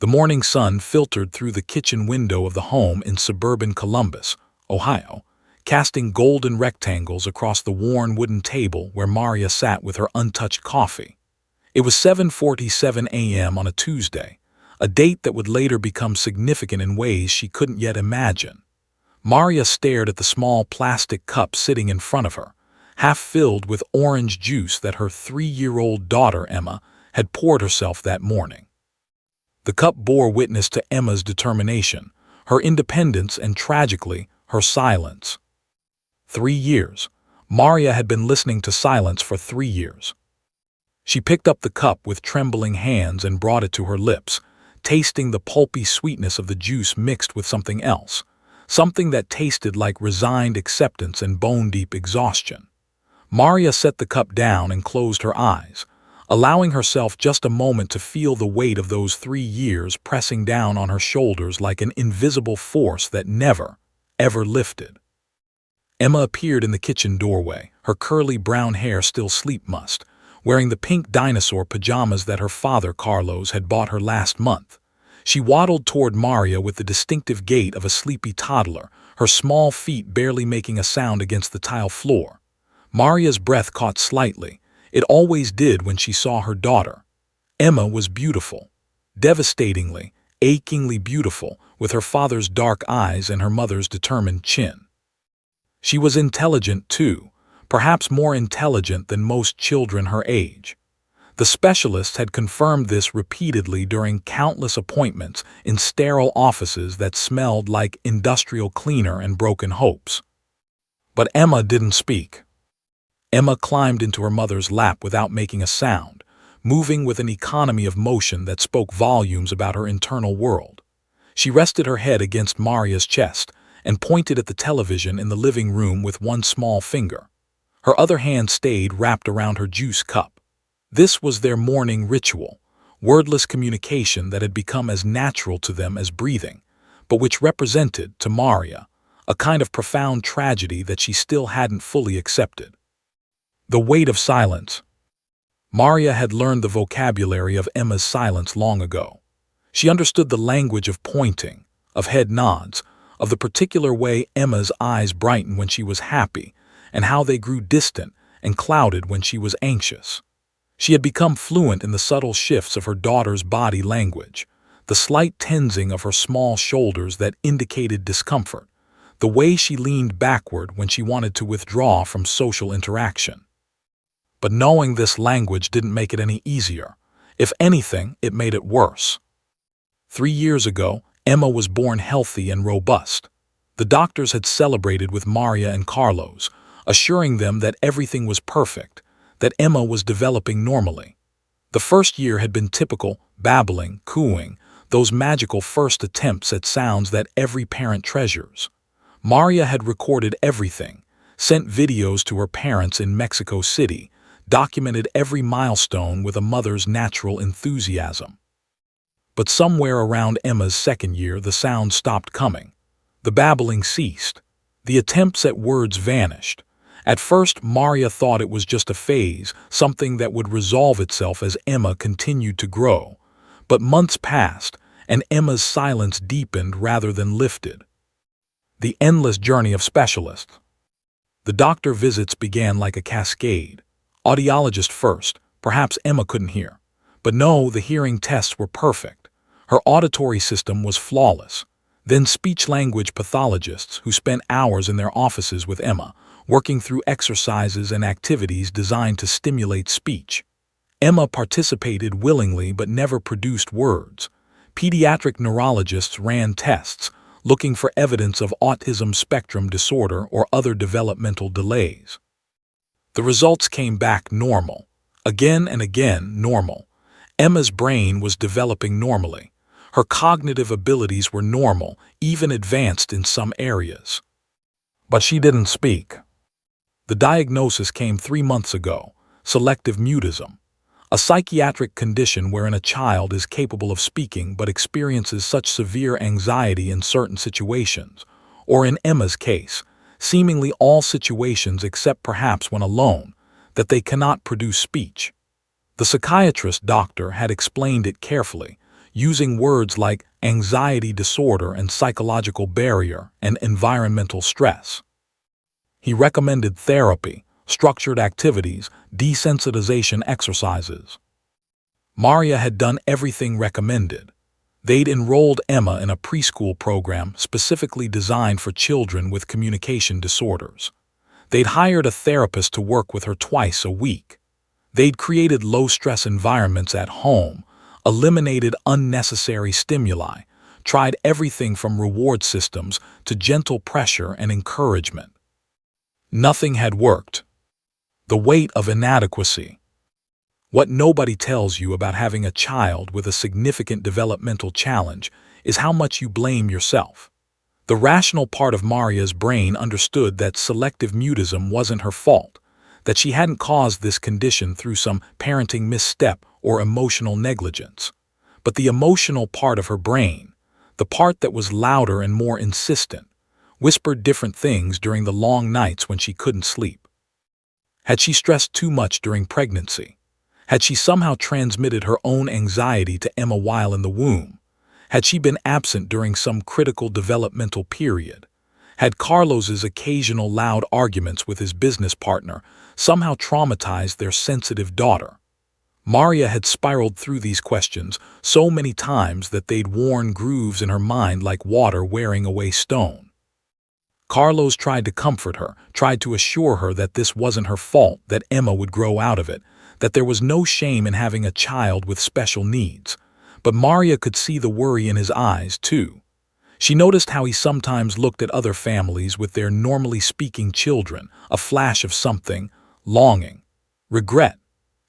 The morning sun filtered through the kitchen window of the home in suburban Columbus, Ohio, casting golden rectangles across the worn wooden table where Maria sat with her untouched coffee. It was 7:47 a.m. on a Tuesday, a date that would later become significant in ways she couldn't yet imagine. Maria stared at the small plastic cup sitting in front of her, half filled with orange juice that her 3-year-old daughter, Emma, had poured herself that morning. The cup bore witness to Emma's determination, her independence, and tragically, her silence. 3 years. Maria had been listening to silence for 3 years. She picked up the cup with trembling hands and brought it to her lips, tasting the pulpy sweetness of the juice mixed with something else, something that tasted like resigned acceptance and bone-deep exhaustion. Maria set the cup down and closed her eyes, allowing herself just a moment to feel the weight of those 3 years pressing down on her shoulders like an invisible force that never, ever lifted. Emma appeared in the kitchen doorway, her curly brown hair still sleep-mussed, wearing the pink dinosaur pajamas that her father, Carlos, had bought her last month. She waddled toward Maria with the distinctive gait of a sleepy toddler, her small feet barely making a sound against the tile floor. Maria's breath caught slightly. It always did when she saw her daughter. Emma was beautiful, devastatingly, achingly beautiful, with her father's dark eyes and her mother's determined chin. She was intelligent, too, perhaps more intelligent than most children her age. The specialists had confirmed this repeatedly during countless appointments in sterile offices that smelled like industrial cleaner and broken hopes. But Emma didn't speak. Emma climbed into her mother's lap without making a sound, moving with an economy of motion that spoke volumes about her internal world. She rested her head against Maria's chest and pointed at the television in the living room with one small finger. Her other hand stayed wrapped around her juice cup. This was their morning ritual, wordless communication that had become as natural to them as breathing, but which represented, to Maria, a kind of profound tragedy that she still hadn't fully accepted. The weight of silence. Maria had learned the vocabulary of Emma's silence long ago. She understood the language of pointing, of head nods, of the particular way Emma's eyes brightened when she was happy, and how they grew distant and clouded when she was anxious. She had become fluent in the subtle shifts of her daughter's body language, the slight tensing of her small shoulders that indicated discomfort, the way she leaned backward when she wanted to withdraw from social interaction. But knowing this language didn't make it any easier. If anything, it made it worse. 3 years ago, Emma was born healthy and robust. The doctors had celebrated with Maria and Carlos, assuring them that everything was perfect, that Emma was developing normally. The first year had been typical, babbling, cooing, those magical first attempts at sounds that every parent treasures. Maria had recorded everything, sent videos to her parents in Mexico City, documented every milestone with a mother's natural enthusiasm. But somewhere around Emma's second year, the sound stopped coming. The babbling ceased. The attempts at words vanished. At first, Maria thought it was just a phase, something that would resolve itself as Emma continued to grow. But months passed, and Emma's silence deepened rather than lifted. The endless journey of specialists. The doctor visits began like a cascade. Audiologist first, perhaps Emma couldn't hear. But no, the hearing tests were perfect. Her auditory system was flawless. Then speech-language pathologists who spent hours in their offices with Emma, working through exercises and activities designed to stimulate speech. Emma participated willingly but never produced words. Pediatric neurologists ran tests, looking for evidence of autism spectrum disorder or other developmental delays. The results came back normal. Again and again, normal. Emma's brain was developing normally. Her cognitive abilities were normal, even advanced in some areas. But she didn't speak. The diagnosis came 3 months ago, selective mutism, a psychiatric condition wherein a child is capable of speaking but experiences such severe anxiety in certain situations, or in Emma's case, seemingly all situations except perhaps when alone, that they cannot produce speech. The psychiatrist doctor had explained it carefully, using words like anxiety disorder and psychological barrier and environmental stress. He recommended therapy, structured activities, desensitization exercises. Maria had done everything recommended. They'd enrolled Emma in a preschool program specifically designed for children with communication disorders. They'd hired a therapist to work with her twice a week. They'd created low-stress environments at home, eliminated unnecessary stimuli, tried everything from reward systems to gentle pressure and encouragement. Nothing had worked. The weight of inadequacy. What nobody tells you about having a child with a significant developmental challenge is how much you blame yourself. The rational part of Maria's brain understood that selective mutism wasn't her fault, that she hadn't caused this condition through some parenting misstep or emotional negligence. But the emotional part of her brain, the part that was louder and more insistent, whispered different things during the long nights when she couldn't sleep. Had she stressed too much during pregnancy? Had she somehow transmitted her own anxiety to Emma while in the womb? Had she been absent during some critical developmental period? Had Carlos's occasional loud arguments with his business partner somehow traumatized their sensitive daughter? Maria had spiraled through these questions so many times that they'd worn grooves in her mind like water wearing away stone. Carlos tried to comfort her, tried to assure her that this wasn't her fault, that Emma would grow out of it, that there was no shame in having a child with special needs. But Maria could see the worry in his eyes, too. She noticed how he sometimes looked at other families with their normally speaking children, a flash of something, longing, regret,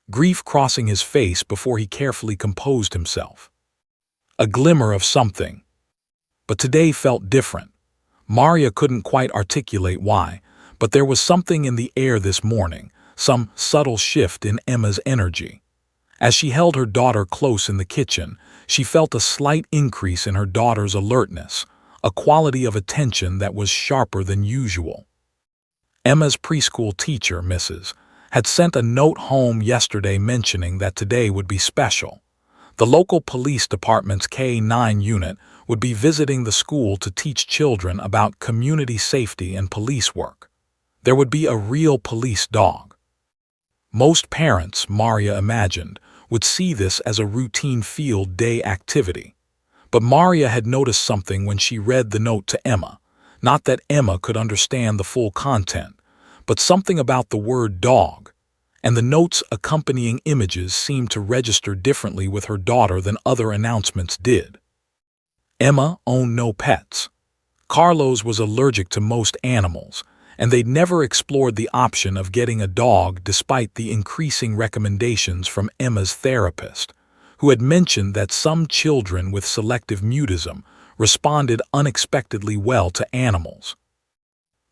grief crossing his face before he carefully composed himself. A glimmer of something. But today felt different. Maria couldn't quite articulate why, but there was something in the air this morning, some subtle shift in Emma's energy. As she held her daughter close in the kitchen, she felt a slight increase in her daughter's alertness, a quality of attention that was sharper than usual. Emma's preschool teacher, Mrs., had sent a note home yesterday mentioning that today would be special. The local police department's K-9 unit would be visiting the school to teach children about community safety and police work. There would be a real police dog. Most parents, Maria imagined, would see this as a routine field day activity. But Maria had noticed something when she read the note to Emma. Not that Emma could understand the full content, but something about the word dog. And the note's accompanying images seemed to register differently with her daughter than other announcements did. Emma owned no pets. Carlos was allergic to most animals, and they'd never explored the option of getting a dog despite the increasing recommendations from Emma's therapist, who had mentioned that some children with selective mutism responded unexpectedly well to animals.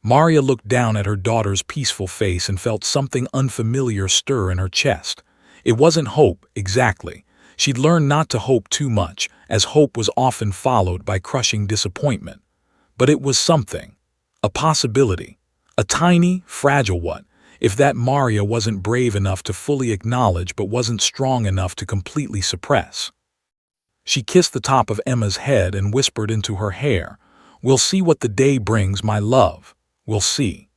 Maria looked down at her daughter's peaceful face and felt something unfamiliar stir in her chest. It wasn't hope, exactly. She'd learned not to hope too much, as hope was often followed by crushing disappointment. But it was something, a possibility. A tiny, fragile what, if that Maria wasn't brave enough to fully acknowledge but wasn't strong enough to completely suppress. She kissed the top of Emma's head and whispered into her hair, "We'll see what the day brings, my love. We'll see."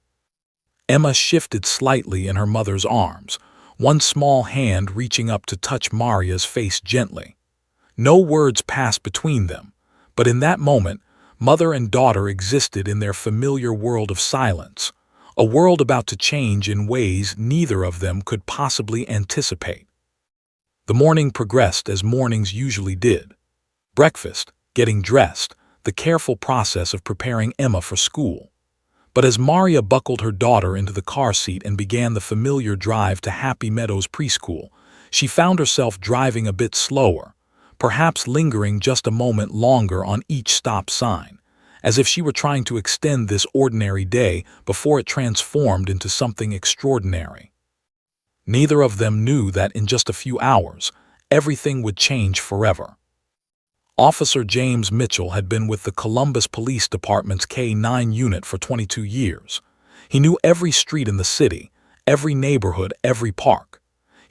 Emma shifted slightly in her mother's arms, one small hand reaching up to touch Maria's face gently. No words passed between them, but in that moment, mother and daughter existed in their familiar world of silence, a world about to change in ways neither of them could possibly anticipate. The morning progressed as mornings usually did. Breakfast, getting dressed, the careful process of preparing Emma for school. But as Maria buckled her daughter into the car seat and began the familiar drive to Happy Meadows Preschool, she found herself driving a bit slower, perhaps lingering just a moment longer on each stop sign, as if she were trying to extend this ordinary day before it transformed into something extraordinary. Neither of them knew that in just a few hours, everything would change forever. Officer James Mitchell had been with the Columbus Police Department's K-9 unit for 22 years. He knew every street in the city, every neighborhood, every park.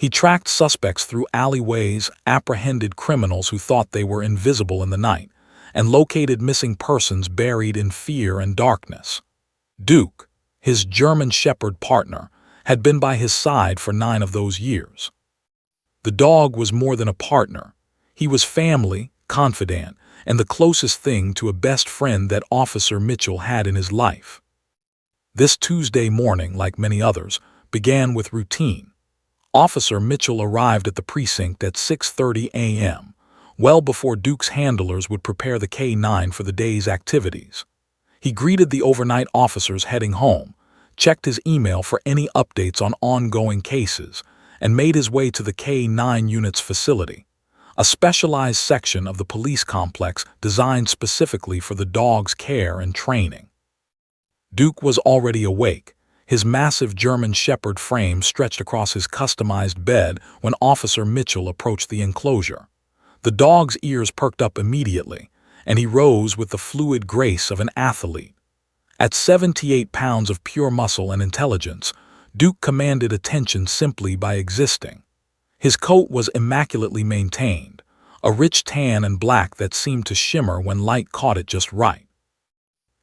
He tracked suspects through alleyways, apprehended criminals who thought they were invisible in the night, and located missing persons buried in fear and darkness. Duke, his German Shepherd partner, had been by his side for 9 of those years. The dog was more than a partner. He was family, confidant, and the closest thing to a best friend that Officer Mitchell had in his life. This Tuesday morning, like many others, began with routine. Officer Mitchell arrived at the precinct at 6:30 a.m., well before Duke's handlers would prepare the K-9 for the day's activities. He greeted the overnight officers heading home, checked his email for any updates on ongoing cases, and made his way to the K-9 unit's facility, a specialized section of the police complex designed specifically for the dog's care and training. Duke was already awake, his massive German Shepherd frame stretched across his customized bed when Officer Mitchell approached the enclosure. The dog's ears perked up immediately, and he rose with the fluid grace of an athlete. At 78 pounds of pure muscle and intelligence, Duke commanded attention simply by existing. His coat was immaculately maintained, a rich tan and black that seemed to shimmer when light caught it just right.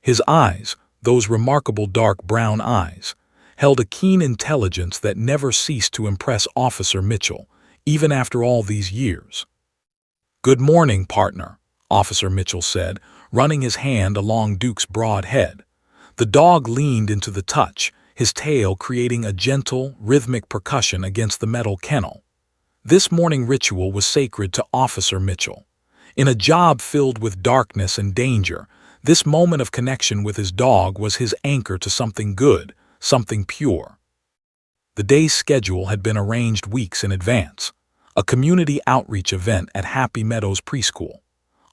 His eyes, those remarkable dark brown eyes, held a keen intelligence that never ceased to impress Officer Mitchell, even after all these years. "Good morning, partner," Officer Mitchell said, running his hand along Duke's broad head. The dog leaned into the touch, his tail creating a gentle, rhythmic percussion against the metal kennel. This morning ritual was sacred to Officer Mitchell. In a job filled with darkness and danger, this moment of connection with his dog was his anchor to something good, something pure. The day's schedule had been arranged weeks in advance, a community outreach event at Happy Meadows Preschool.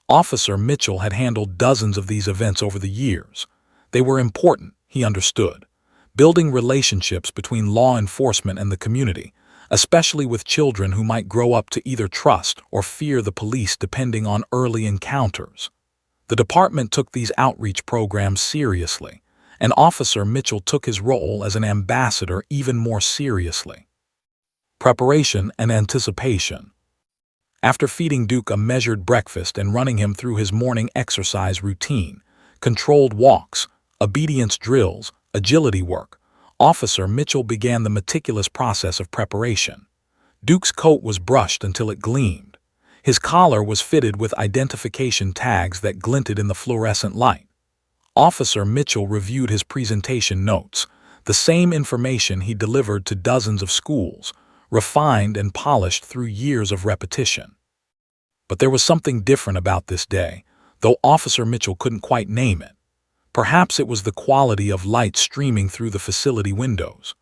Officer Mitchell had handled dozens of these events over the years. They were important, he understood, building relationships between law enforcement and the community, especially with children who might grow up to either trust or fear the police depending on early encounters. The department took these outreach programs seriously, and Officer Mitchell took his role as an ambassador even more seriously. Preparation and anticipation. After feeding Duke a measured breakfast and running him through his morning exercise routine, controlled walks, obedience drills, agility work, Officer Mitchell began the meticulous process of preparation. Duke's coat was brushed until it gleamed. His collar was fitted with identification tags that glinted in the fluorescent light. Officer Mitchell reviewed his presentation notes, the same information he delivered to dozens of schools, refined and polished through years of repetition. But there was something different about this day, though Officer Mitchell couldn't quite name it. Perhaps it was the quality of light streaming through the facility windows.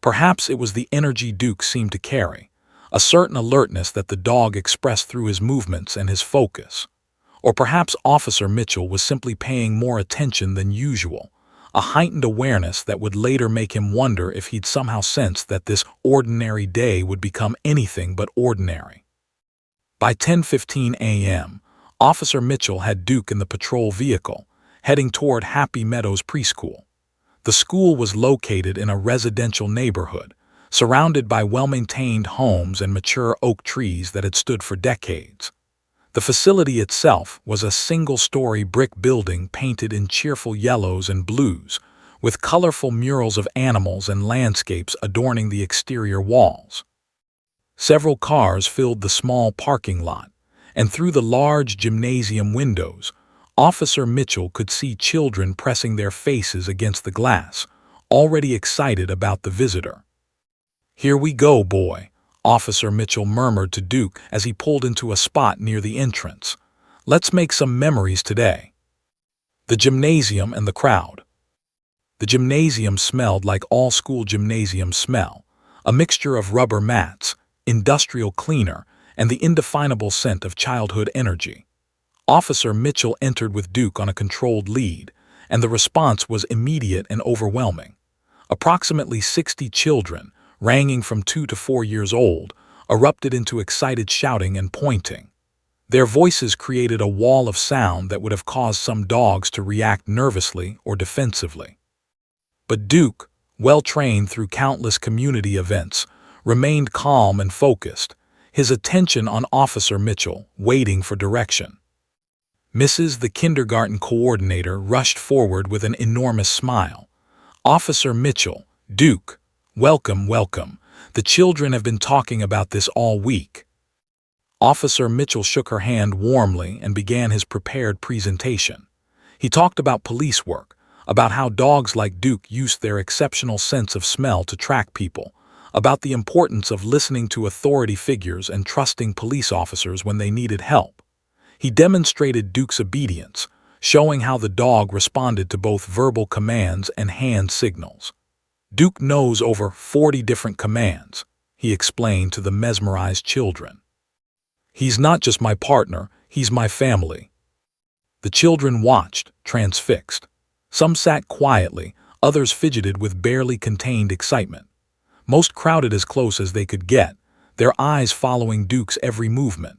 Perhaps it was the energy Duke seemed to carry, a certain alertness that the dog expressed through his movements and his focus. Or perhaps Officer Mitchell was simply paying more attention than usual, a heightened awareness that would later make him wonder if he'd somehow sensed that this ordinary day would become anything but ordinary. By 10:15 a.m., Officer Mitchell had Duke in the patrol vehicle, heading toward Happy Meadows Preschool. The school was located in a residential neighborhood, surrounded by well-maintained homes and mature oak trees that had stood for decades. The facility itself was a single-story brick building painted in cheerful yellows and blues, with colorful murals of animals and landscapes adorning the exterior walls. Several cars filled the small parking lot, and through the large gymnasium windows, Officer Mitchell could see children pressing their faces against the glass, already excited about the visitor. "Here we go, boy," Officer Mitchell murmured to Duke as he pulled into a spot near the entrance. "Let's make some memories today." The gymnasium and the crowd. The gymnasium smelled like all school gymnasiums smell, a mixture of rubber mats, industrial cleaner, and the indefinable scent of childhood energy. Officer Mitchell entered with Duke on a controlled lead, and the response was immediate and overwhelming. Approximately 60 children, ranging from 2 to 4 years old, erupted into excited shouting and pointing. Their voices created a wall of sound that would have caused some dogs to react nervously or defensively. But Duke, well trained through countless community events, remained calm and focused, his attention on Officer Mitchell, waiting for direction. Mrs. the kindergarten coordinator rushed forward with an enormous smile. "Officer Mitchell, Duke, welcome, welcome. The children have been talking about this all week." Officer Mitchell shook her hand warmly and began his prepared presentation. He talked about police work, about how dogs like Duke used their exceptional sense of smell to track people, about the importance of listening to authority figures and trusting police officers when they needed help. He demonstrated Duke's obedience, showing how the dog responded to both verbal commands and hand signals. "Duke knows over 40 different commands," he explained to the mesmerized children. "He's not just my partner, he's my family." The children watched, transfixed. Some sat quietly, others fidgeted with barely contained excitement. Most crowded as close as they could get, their eyes following Duke's every movement.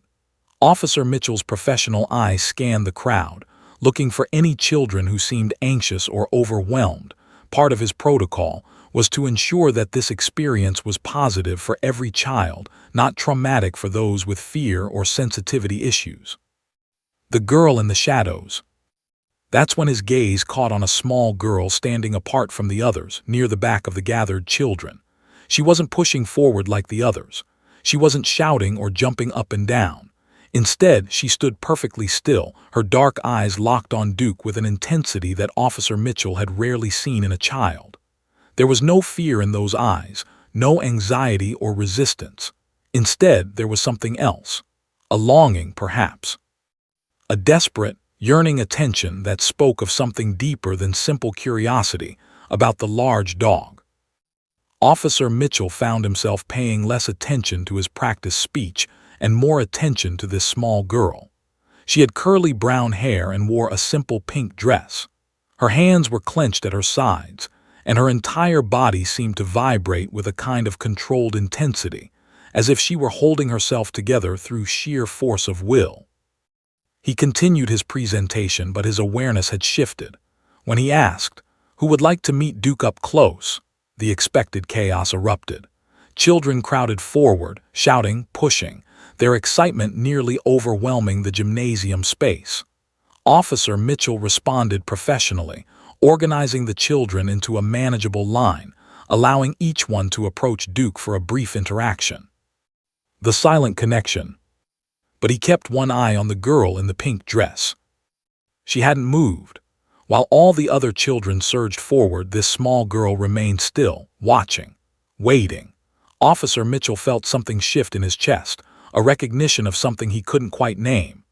Officer Mitchell's professional eye scanned the crowd, looking for any children who seemed anxious or overwhelmed. Part of his protocol was to ensure that this experience was positive for every child, not traumatic for those with fear or sensitivity issues. The girl in the shadows. That's when his gaze caught on a small girl standing apart from the others, near the back of the gathered children. She wasn't pushing forward like the others. She wasn't shouting or jumping up and down. Instead, she stood perfectly still, her dark eyes locked on Duke with an intensity that Officer Mitchell had rarely seen in a child. There was no fear in those eyes, no anxiety or resistance. Instead, there was something else. A longing, perhaps. A desperate, yearning attention that spoke of something deeper than simple curiosity about the large dog. Officer Mitchell found himself paying less attention to his practiced speech and more attention to this small girl. She had curly brown hair and wore a simple pink dress. Her hands were clenched at her sides, and her entire body seemed to vibrate with a kind of controlled intensity, as if she were holding herself together through sheer force of will. He continued his presentation, but his awareness had shifted. When he asked, "Who would like to meet Duke up close?" the expected chaos erupted. Children crowded forward, shouting, pushing, their excitement nearly overwhelming the gymnasium space. Officer Mitchell responded professionally, organizing the children into a manageable line, allowing each one to approach Duke for a brief interaction. The silent connection. But he kept one eye on the girl in the pink dress. She hadn't moved. While all the other children surged forward, this small girl remained still, watching, waiting. Officer Mitchell felt something shift in his chest, a recognition of something he couldn't quite name.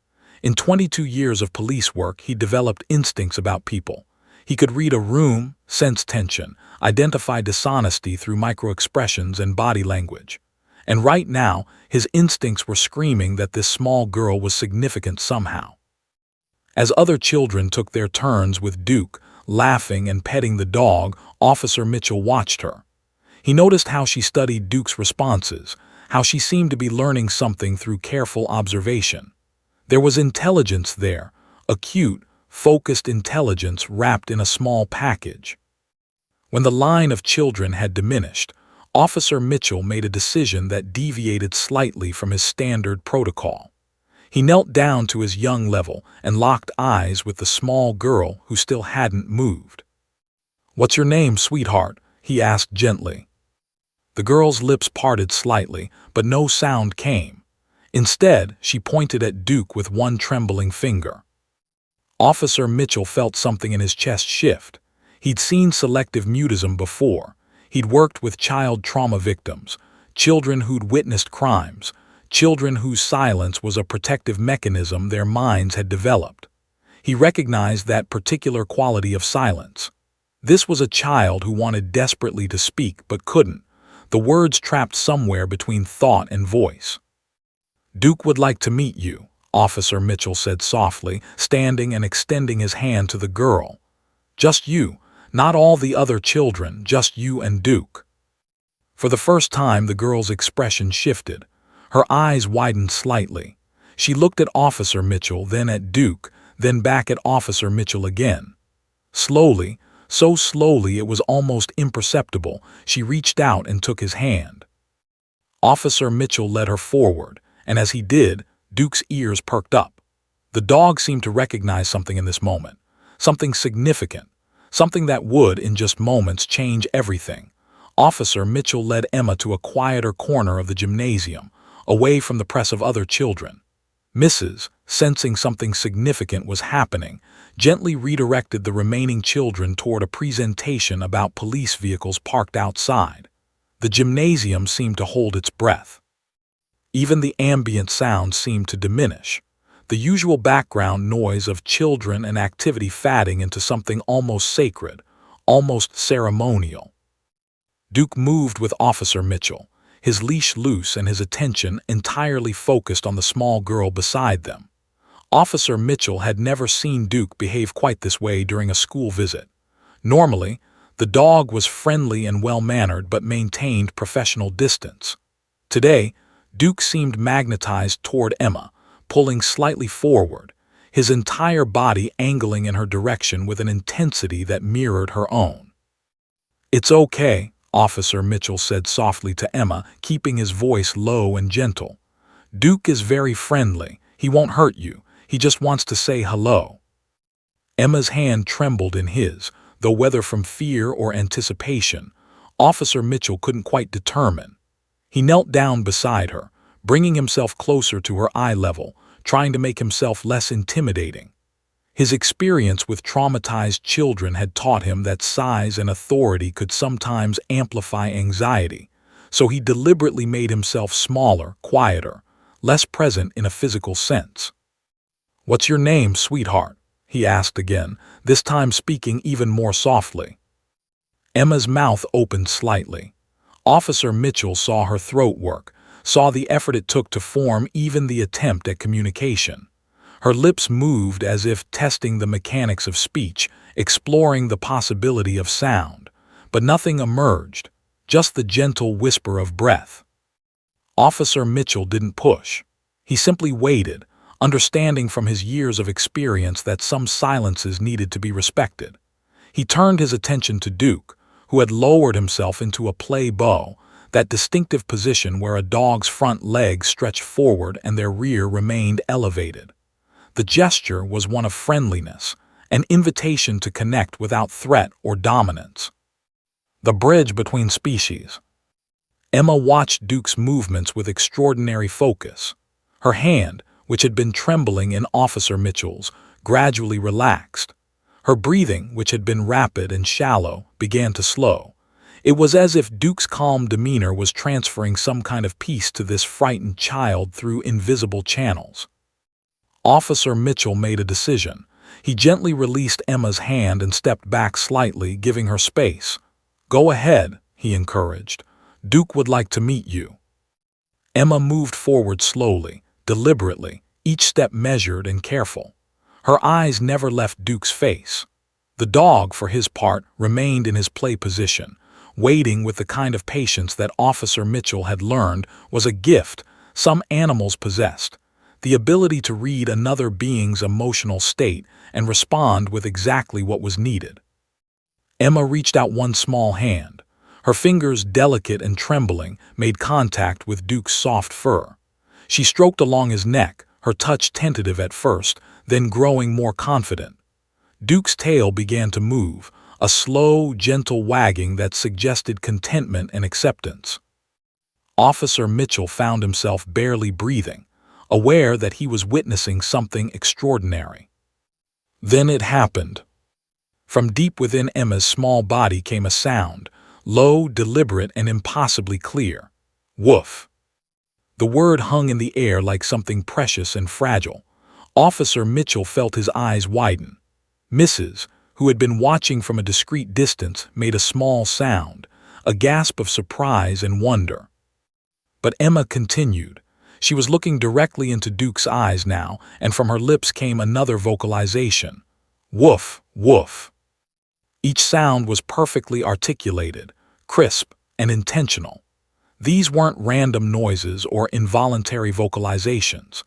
In 22 years of police work, he developed instincts about people. He could read a room, sense tension, identify dishonesty through microexpressions and body language. And right now, his instincts were screaming that this small girl was significant somehow. As other children took their turns with Duke, laughing and petting the dog, Officer Mitchell watched her. He noticed how she studied Duke's responses, how she seemed to be learning something through careful observation. There was intelligence there, acute, focused intelligence wrapped in a small package. When the line of children had diminished, Officer Mitchell made a decision that deviated slightly from his standard protocol. He knelt down to his young level and locked eyes with the small girl who still hadn't moved. "What's your name, sweetheart?" he asked gently. The girl's lips parted slightly, but no sound came. Instead, she pointed at Duke with one trembling finger. Officer Mitchell felt something in his chest shift. He'd seen selective mutism before. He'd worked with child trauma victims, children who'd witnessed crimes, children whose silence was a protective mechanism their minds had developed. He recognized that particular quality of silence. This was a child who wanted desperately to speak but couldn't, the words trapped somewhere between thought and voice. "Duke would like to meet you," Officer Mitchell said softly, standing and extending his hand to the girl. "Just you. Not all the other children, just you and Duke." For the first time, the girl's expression shifted. Her eyes widened slightly. She looked at Officer Mitchell, then at Duke, then back at Officer Mitchell again. Slowly, so slowly it was almost imperceptible, she reached out and took his hand. Officer Mitchell led her forward, and as he did, Duke's ears perked up. The dog seemed to recognize something in this moment, something significant, something that would, in just moments, change everything. Officer Mitchell led Emma to a quieter corner of the gymnasium, away from the press of other children. Mrs., sensing something significant was happening, gently redirected the remaining children toward a presentation about police vehicles parked outside. The gymnasium seemed to hold its breath. Even the ambient sound seemed to diminish, the usual background noise of children and activity fading into something almost sacred, almost ceremonial. Duke moved with Officer Mitchell, his leash loose and his attention entirely focused on the small girl beside them. Officer Mitchell had never seen Duke behave quite this way during a school visit. Normally, the dog was friendly and well-mannered but maintained professional distance. Today, Duke seemed magnetized toward Emma, pulling slightly forward, his entire body angling in her direction with an intensity that mirrored her own. "It's okay," Officer Mitchell said softly to Emma, keeping his voice low and gentle. "Duke is very friendly. He won't hurt you. He just wants to say hello." Emma's hand trembled in his, though whether from fear or anticipation, Officer Mitchell couldn't quite determine. He knelt down beside her, bringing himself closer to her eye level, trying to make himself less intimidating. His experience with traumatized children had taught him that size and authority could sometimes amplify anxiety, so he deliberately made himself smaller, quieter, less present in a physical sense. "What's your name, sweetheart?" he asked again, this time speaking even more softly. Emma's mouth opened slightly. Officer Mitchell saw her throat work, saw the effort it took to form even the attempt at communication. Her lips moved as if testing the mechanics of speech, exploring the possibility of sound, but nothing emerged, just the gentle whisper of breath. Officer Mitchell didn't push. He simply waited, understanding from his years of experience that some silences needed to be respected. He turned his attention to Duke, who had lowered himself into a play bow, that distinctive position where a dog's front legs stretched forward and their rear remained elevated. The gesture was one of friendliness, an invitation to connect without threat or dominance. The bridge between species. Emma watched Duke's movements with extraordinary focus. Her hand, which had been trembling in Officer Mitchell's, gradually relaxed. Her breathing, which had been rapid and shallow, began to slow. It was as if Duke's calm demeanor was transferring some kind of peace to this frightened child through invisible channels. Officer Mitchell made a decision. He gently released Emma's hand and stepped back slightly, giving her space. "Go ahead," he encouraged. "Duke would like to meet you." Emma moved forward slowly, deliberately, each step measured and careful. Her eyes never left Duke's face. The dog, for his part, remained in his play position, waiting with the kind of patience that Officer Mitchell had learned was a gift some animals possessed, the ability to read another being's emotional state and respond with exactly what was needed. Emma reached out one small hand. Her fingers, delicate and trembling, made contact with Duke's soft fur. She stroked along his neck, her touch tentative at first, then growing more confident. Duke's tail began to move, a slow, gentle wagging that suggested contentment and acceptance. Officer Mitchell found himself barely breathing, aware that he was witnessing something extraordinary. Then it happened. From deep within Emma's small body came a sound, low, deliberate, and impossibly clear. "Woof." The word hung in the air like something precious and fragile. Officer Mitchell felt his eyes widen. Mrs., who had been watching from a discreet distance, made a small sound, a gasp of surprise and wonder. But Emma continued. She was looking directly into Duke's eyes now, and from her lips came another vocalization. "Woof, woof." Each sound was perfectly articulated, crisp, and intentional. These weren't random noises or involuntary vocalizations.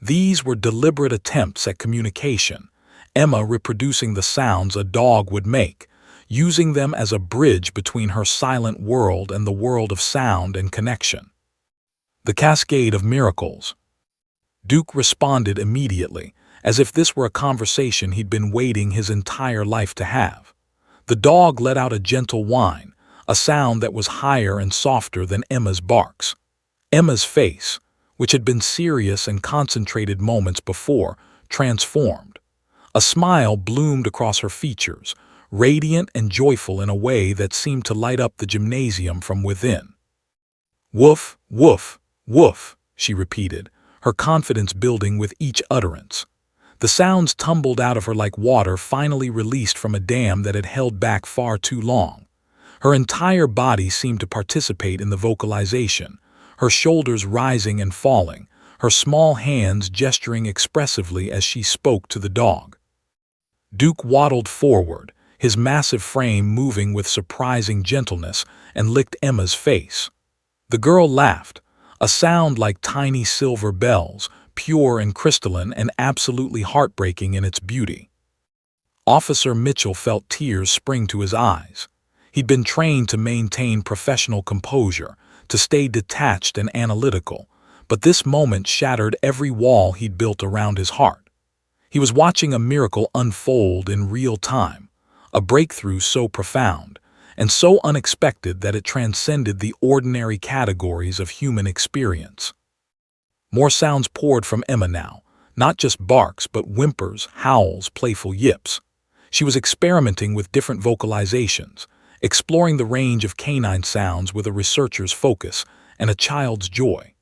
These were deliberate attempts at communication, Emma reproducing the sounds a dog would make, using them as a bridge between her silent world and the world of sound and connection. The cascade of miracles. Duke responded immediately, as if this were a conversation he'd been waiting his entire life to have. The dog let out a gentle whine, a sound that was higher and softer than Emma's barks. Emma's face, which had been serious and concentrated moments before, transformed. A smile bloomed across her features, radiant and joyful in a way that seemed to light up the gymnasium from within. "Woof, woof, woof," she repeated, her confidence building with each utterance. The sounds tumbled out of her like water finally released from a dam that had held back far too long. Her entire body seemed to participate in the vocalization, her shoulders rising and falling, her small hands gesturing expressively as she spoke to the dog. Duke waddled forward, his massive frame moving with surprising gentleness, and licked Emma's face. The girl laughed, a sound like tiny silver bells, pure and crystalline and absolutely heartbreaking in its beauty. Officer Mitchell felt tears spring to his eyes. He'd been trained to maintain professional composure, to stay detached and analytical, but this moment shattered every wall he'd built around his heart. He was watching a miracle unfold in real time, a breakthrough so profound and so unexpected that it transcended the ordinary categories of human experience. More sounds poured from Emma now, not just barks but whimpers, howls, playful yips. She was experimenting with different vocalizations, exploring the range of canine sounds with a researcher's focus and a child's joy.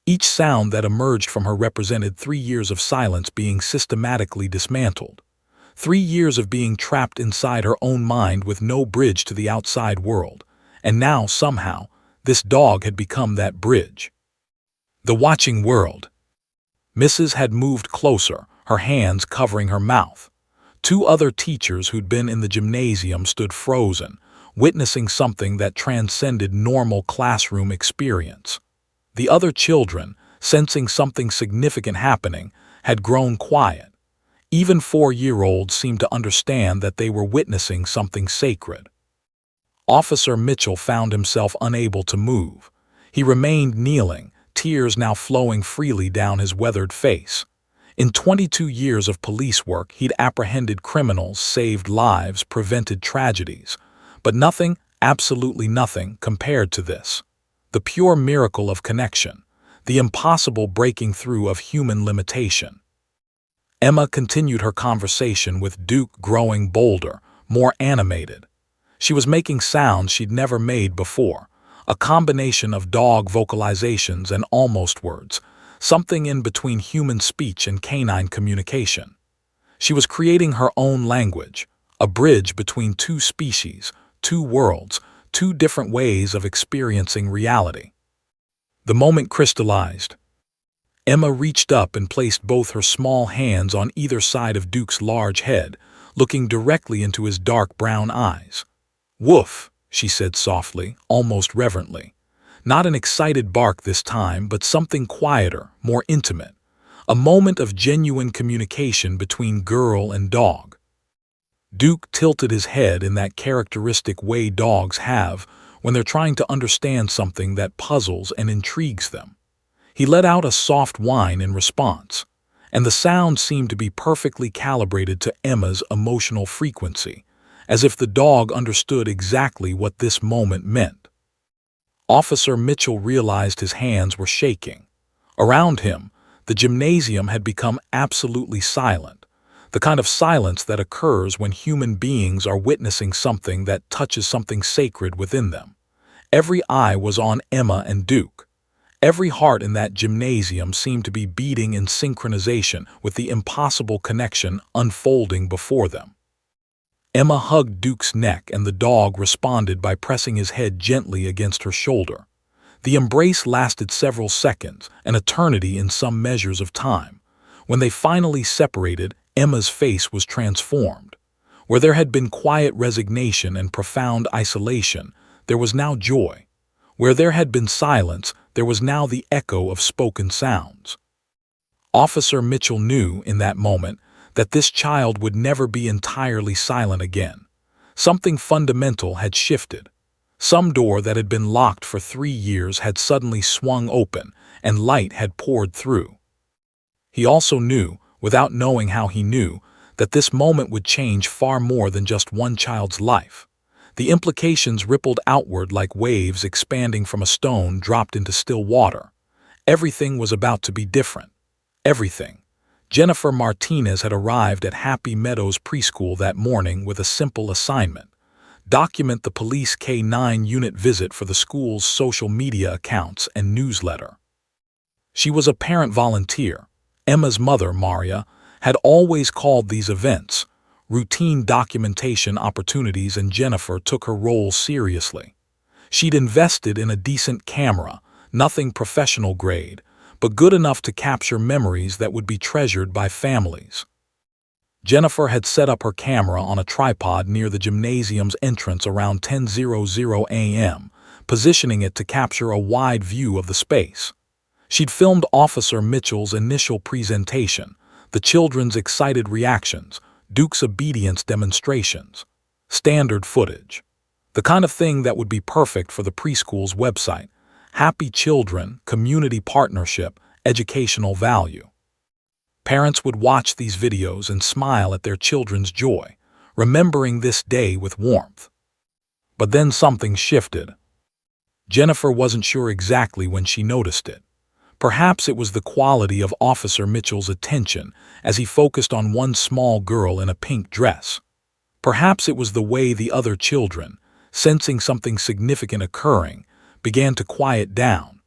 Each sound that emerged from her represented 3 years of silence being systematically dismantled. 3 years of being trapped inside her own mind with no bridge to the outside world, and now, somehow, this dog had become that bridge. The watching world. Mrs. had moved closer, her hands covering her mouth. 2 other teachers who'd been in the gymnasium stood frozen, witnessing something that transcended normal classroom experience. The other children, sensing something significant happening, had grown quiet. Even 4-year-olds seemed to understand that they were witnessing something sacred. Officer Mitchell found himself unable to move. He remained kneeling, tears now flowing freely down his weathered face. In 22 years of police work, he'd apprehended criminals, saved lives, prevented tragedies. But nothing, absolutely nothing, compared to this. The pure miracle of connection, the impossible breaking through of human limitation. Emma continued her conversation with Duke, growing bolder, more animated. She was making sounds she'd never made before, a combination of dog vocalizations and almost words, something in between human speech and canine communication. She was creating her own language, a bridge between 2 species, 2 worlds, 2 different ways of experiencing reality. The moment crystallized. Emma reached up and placed both her small hands on either side of Duke's large head, looking directly into his dark brown eyes. "Woof," she said softly, almost reverently. Not an excited bark this time, but something quieter, more intimate. A moment of genuine communication between girl and dog. Duke tilted his head in that characteristic way dogs have when they're trying to understand something that puzzles and intrigues them. He let out a soft whine in response, and the sound seemed to be perfectly calibrated to Emma's emotional frequency, as if the dog understood exactly what this moment meant. Officer Mitchell realized his hands were shaking. Around him, the gymnasium had become absolutely silent, the kind of silence that occurs when human beings are witnessing something that touches something sacred within them. Every eye was on Emma and Duke. Every heart in that gymnasium seemed to be beating in synchronization with the impossible connection unfolding before them. Emma hugged Duke's neck, and the dog responded by pressing his head gently against her shoulder. The embrace lasted several seconds, an eternity in some measures of time. When they finally separated, Emma's face was transformed. Where there had been quiet resignation and profound isolation, there was now joy. Where there had been silence, there was now the echo of spoken sounds. Officer Mitchell knew, in that moment, that this child would never be entirely silent again. Something fundamental had shifted. Some door that had been locked for 3 years had suddenly swung open, and light had poured through. He also knew, without knowing how he knew, that this moment would change far more than just one child's life. The implications rippled outward like waves expanding from a stone dropped into still water. Everything was about to be different. Everything. Jennifer Martinez had arrived at Happy Meadows Preschool that morning with a simple assignment: document the police K-9 unit visit for the school's social media accounts and newsletter. She was a parent volunteer. Emma's mother, Maria, had always called these events routine documentation opportunities, and Jennifer took her role seriously. She'd invested in a decent camera, nothing professional grade, but good enough to capture memories that would be treasured by families. Jennifer had set up her camera on a tripod near the gymnasium's entrance around 10:00 a.m., positioning it to capture a wide view of the space. She'd filmed Officer Mitchell's initial presentation, the children's excited reactions, Duke's obedience demonstrations. Standard footage. The kind of thing that would be perfect for the preschool's website: happy children, community partnership, educational value. Parents would watch these videos and smile at their children's joy, remembering this day with warmth. But then something shifted. Jennifer wasn't sure exactly when she noticed it. Perhaps it was the quality of Officer Mitchell's attention as he focused on one small girl in a pink dress. Perhaps it was the way the other children, sensing something significant occurring, began to quiet down.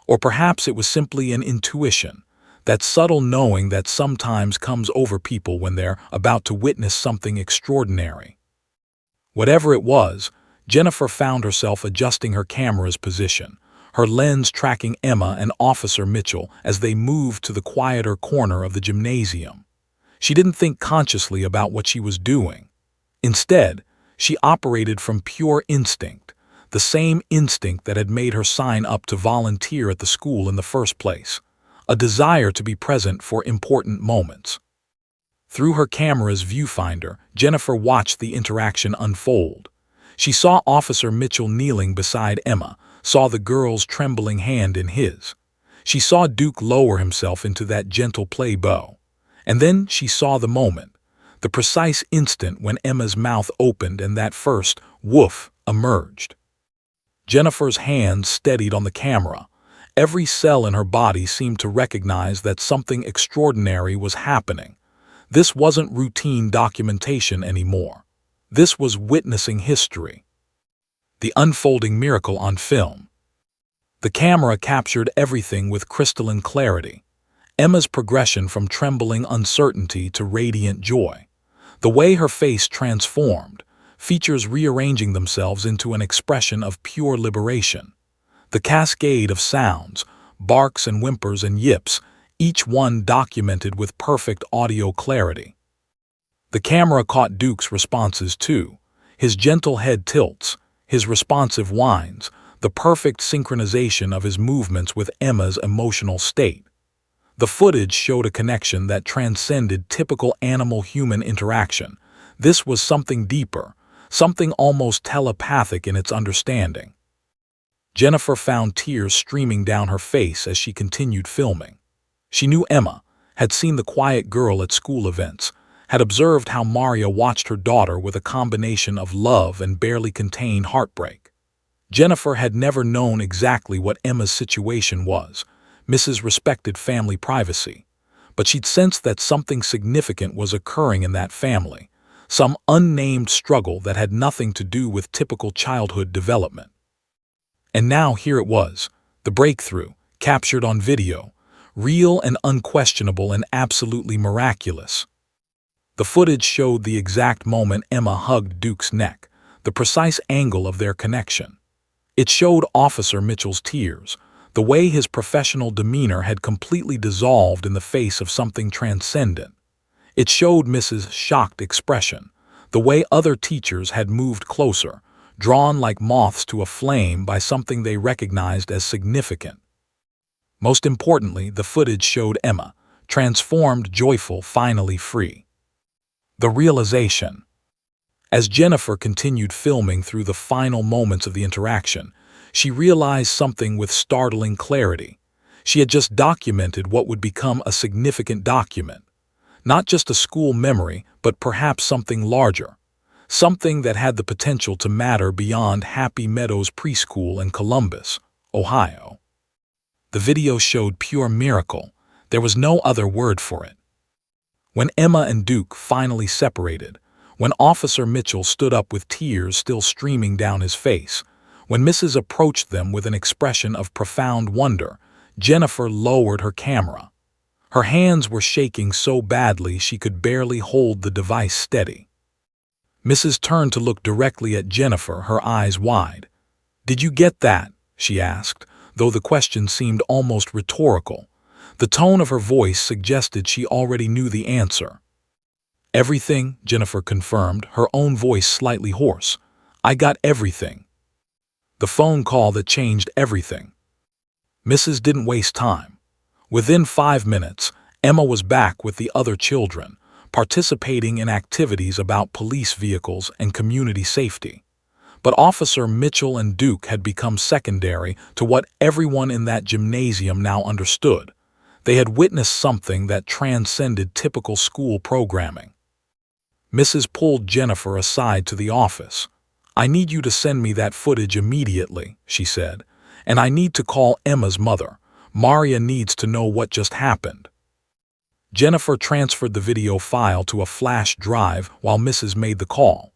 Or perhaps it was simply an intuition, that subtle knowing that sometimes comes over people when they're about to witness something extraordinary. Whatever it was, Jennifer found herself adjusting her camera's position, her lens tracking Emma and Officer Mitchell as they moved to the quieter corner of the gymnasium. She didn't think consciously about what she was doing. Instead, she operated from pure instinct, the same instinct that had made her sign up to volunteer at the school in the first place, a desire to be present for important moments. Through her camera's viewfinder, Jennifer watched the interaction unfold. She saw Officer Mitchell kneeling beside Emma, saw the girl's trembling hand in his. She saw Duke lower himself into that gentle play bow. And then she saw the moment, the precise instant when Emma's mouth opened and that first woof emerged. Jennifer's hands steadied on the camera. Every cell in her body seemed to recognize that something extraordinary was happening. This wasn't routine documentation anymore. This was witnessing history. The unfolding miracle on film. The camera captured everything with crystalline clarity. Emma's progression from trembling uncertainty to radiant joy. The way her face transformed, features rearranging themselves into an expression of pure liberation. The cascade of sounds, barks and whimpers and yips, each one documented with perfect audio clarity. The camera caught Duke's responses too, his gentle head tilts, his responsive whines, the perfect synchronization of his movements with Emma's emotional state. The footage showed a connection that transcended typical animal-human interaction. This was something deeper, something almost telepathic in its understanding. Jennifer found tears streaming down her face as she continued filming. She knew Emma, had seen the quiet girl at school events, had observed how Maria watched her daughter with a combination of love and barely contained heartbreak. Jennifer had never known exactly what Emma's situation was, Mrs. respected family privacy, but she'd sensed that something significant was occurring in that family, some unnamed struggle that had nothing to do with typical childhood development. And now here it was, the breakthrough, captured on video, real and unquestionable and absolutely miraculous. The footage showed the exact moment Emma hugged Duke's neck, the precise angle of their connection. It showed Officer Mitchell's tears, the way his professional demeanor had completely dissolved in the face of something transcendent. It showed Mrs. shocked expression, the way other teachers had moved closer, drawn like moths to a flame by something they recognized as significant. Most importantly, the footage showed Emma, transformed, joyful, finally free. The realization. As Jennifer continued filming through the final moments of the interaction, she realized something with startling clarity. She had just documented what would become a significant document. Not just a school memory, but perhaps something larger. Something that had the potential to matter beyond Happy Meadows Preschool in Columbus, Ohio. The video showed pure miracle. There was no other word for it. When Emma and Duke finally separated, when Officer Mitchell stood up with tears still streaming down his face, when Mrs. approached them with an expression of profound wonder, Jennifer lowered her camera. Her hands were shaking so badly she could barely hold the device steady. Mrs. turned to look directly at Jennifer, her eyes wide. "Did you get that?" she asked, though the question seemed almost rhetorical. The tone of her voice suggested she already knew the answer. "Everything," Jennifer confirmed, her own voice slightly hoarse. "I got everything." The phone call that changed everything. Mrs. didn't waste time. Within 5 minutes, Emma was back with the other children, participating in activities about police vehicles and community safety. But Officer Mitchell and Duke had become secondary to what everyone in that gymnasium now understood. They had witnessed something that transcended typical school programming. Mrs. pulled Jennifer aside to the office. "I need you to send me that footage immediately," she said, "and I need to call Emma's mother. Maria needs to know what just happened." Jennifer transferred the video file to a flash drive while Mrs. made the call.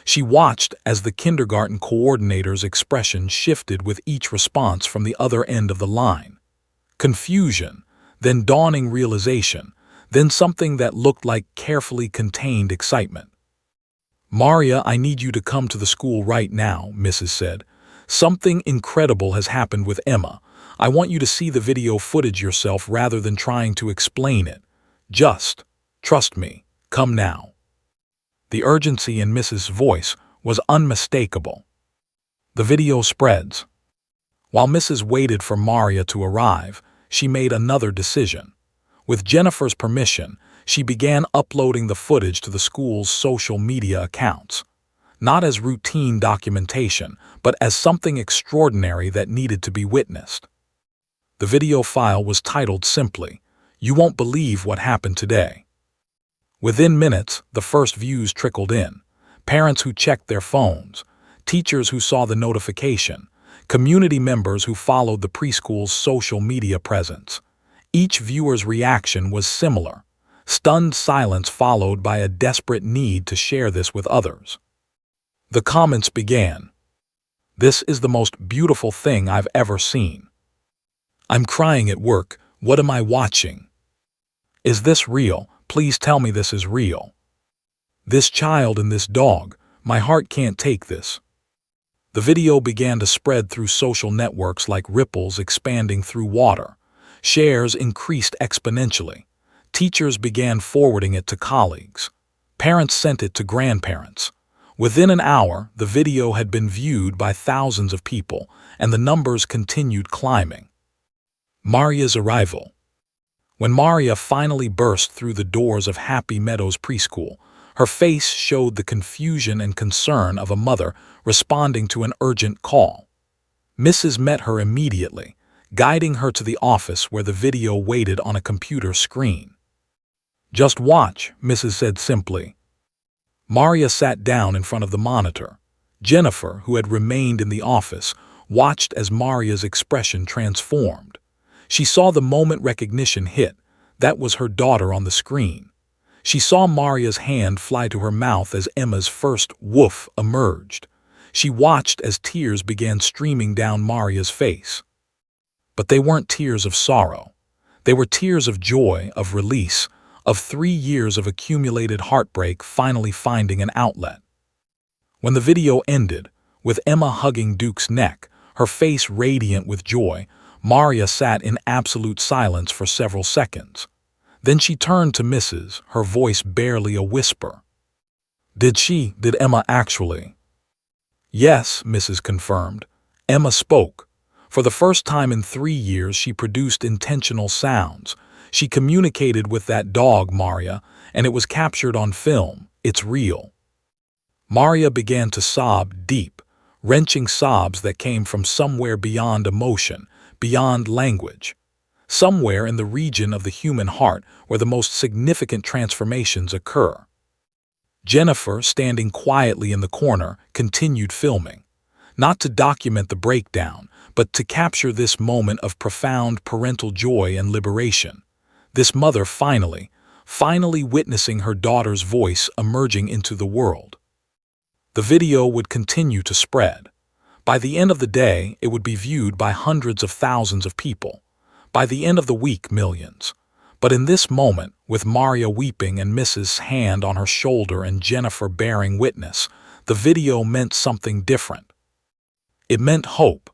She watched as the kindergarten coordinator's expression shifted with each response from the other end of the line. Confusion, then dawning realization, then something that looked like carefully contained excitement. "Maria, I need you to come to the school right now," Mrs. said. "Something incredible has happened with Emma. I want you to see the video footage yourself rather than trying to explain it. Just trust me. Come now." The urgency in Mrs.'s voice was unmistakable. The video spreads. While Mrs. waited for Maria to arrive, she made another decision. With Jennifer's permission, she began uploading the footage to the school's social media accounts. Not as routine documentation, but as something extraordinary that needed to be witnessed. The video file was titled simply, "You Won't Believe What Happened Today." Within minutes, the first views trickled in. Parents who checked their phones, teachers who saw the notification, community members who followed the preschool's social media presence. Each viewer's reaction was similar. Stunned silence followed by a desperate need to share this with others. The comments began. "This is the most beautiful thing I've ever seen. I'm crying at work. What am I watching? Is this real? Please tell me this is real. This child and this dog, my heart can't take this." The video began to spread through social networks like ripples expanding through water. Shares increased exponentially. Teachers began forwarding it to colleagues. Parents sent it to grandparents. Within an hour, the video had been viewed by thousands of people, and the numbers continued climbing. Maria's arrival. When Maria finally burst through the doors of Happy Meadows Preschool, her face showed the confusion and concern of a mother responding to an urgent call. Mrs. met her immediately, guiding her to the office where the video waited on a computer screen. "Just watch," Mrs. said simply. Maria sat down in front of the monitor. Jennifer, who had remained in the office, watched as Maria's expression transformed. She saw the moment recognition hit. That was her daughter on the screen. She saw Maria's hand fly to her mouth as Emma's first woof emerged. She watched as tears began streaming down Maria's face. But they weren't tears of sorrow. They were tears of joy, of release, of 3 years of accumulated heartbreak finally finding an outlet. When the video ended, with Emma hugging Duke's neck, her face radiant with joy, Maria sat in absolute silence for several seconds. Then she turned to Mrs., her voice barely a whisper. Did Emma actually?" "Yes," Mrs. confirmed. Emma spoke. For the first time in 3 years, she produced intentional sounds. She communicated with that dog, Maria, and it was captured on film. It's real." Maria began to sob deep, wrenching sobs that came from somewhere beyond emotion, beyond language. Somewhere in the region of the human heart where the most significant transformations occur. Jennifer, standing quietly in the corner, continued filming. Not to document the breakdown, but to capture this moment of profound parental joy and liberation. This mother finally witnessing her daughter's voice emerging into the world. The video would continue to spread. By the end of the day, it would be viewed by hundreds of thousands of people. By the end of the week, millions. But in this moment, with Maria weeping and Mrs. hand on her shoulder and Jennifer bearing witness, the video meant something different. It meant hope.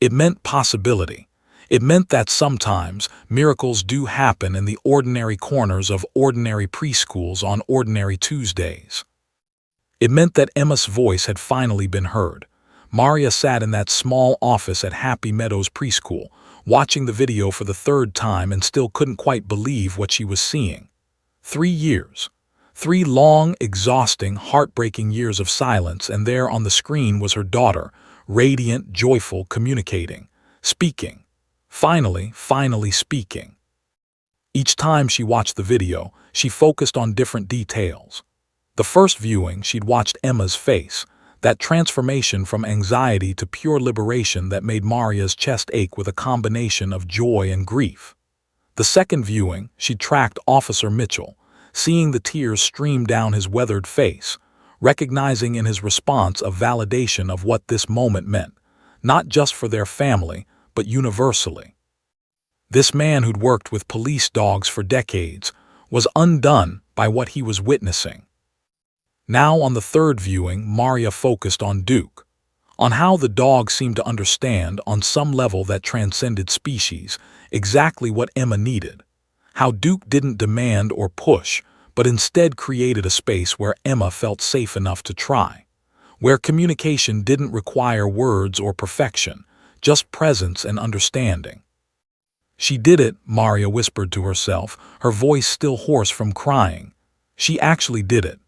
It meant possibility. It meant that sometimes miracles do happen in the ordinary corners of ordinary preschools on ordinary Tuesdays. It meant that Emma's voice had finally been heard. Maria sat in that small office at Happy Meadows Preschool, watching the video for the third time and still couldn't quite believe what she was seeing. 3 years. 3 long, exhausting, heartbreaking years of silence, and there on the screen was her daughter, radiant, joyful, communicating, speaking. Finally speaking. Each time she watched the video, she focused on different details. The first viewing, she'd watched Emma's face, that transformation from anxiety to pure liberation that made Maria's chest ache with a combination of joy and grief. The second viewing, she'd tracked Officer Mitchell, seeing the tears stream down his weathered face, recognizing in his response a validation of what this moment meant, not just for their family, but universally. This man who'd worked with police dogs for decades was undone by what he was witnessing. Now on the third viewing, Maria focused on Duke, on how the dog seemed to understand, on some level that transcended species, exactly what Emma needed. How Duke didn't demand or push, but instead created a space where Emma felt safe enough to try, where communication didn't require words or perfection, just presence and understanding. She did it, Maria whispered to herself, her voice still hoarse from crying. She actually did it.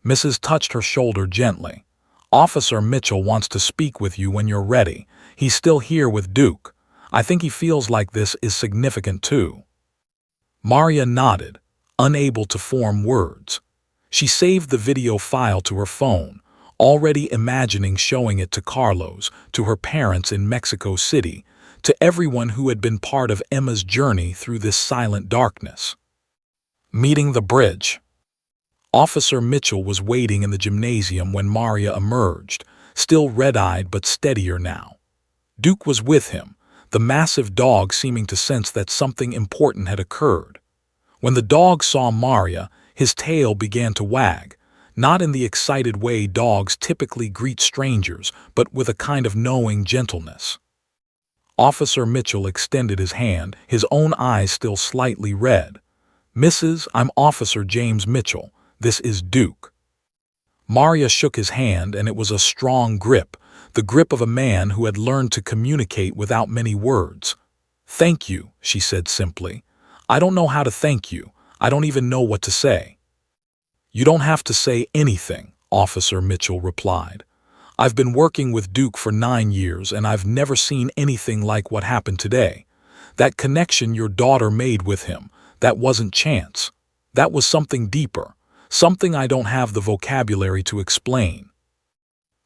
Mrs. touched her shoulder gently. Officer Mitchell wants to speak with you when you're ready. He's still here with Duke. I think he feels like this is significant too. Maria nodded, unable to form words. She saved the video file to her phone, already imagining showing it to Carlos, to her parents in Mexico City, to everyone who had been part of Emma's journey through this silent darkness. Meeting the bridge. Officer Mitchell was waiting in the gymnasium when Maria emerged, still red-eyed but steadier now. Duke was with him, the massive dog seeming to sense that something important had occurred. When the dog saw Maria, his tail began to wag, not in the excited way dogs typically greet strangers, but with a kind of knowing gentleness. Officer Mitchell extended his hand, his own eyes still slightly red. "Mrs., I'm Officer James Mitchell. This is Duke." Maria shook his hand, and it was a strong grip, the grip of a man who had learned to communicate without many words. "Thank you," she said simply. "I don't know how to thank you. I don't even know what to say." "You don't have to say anything," Officer Mitchell replied. "I've been working with Duke for 9 years, and I've never seen anything like what happened today. That connection your daughter made with him, that wasn't chance. That was something deeper. Something I don't have the vocabulary to explain."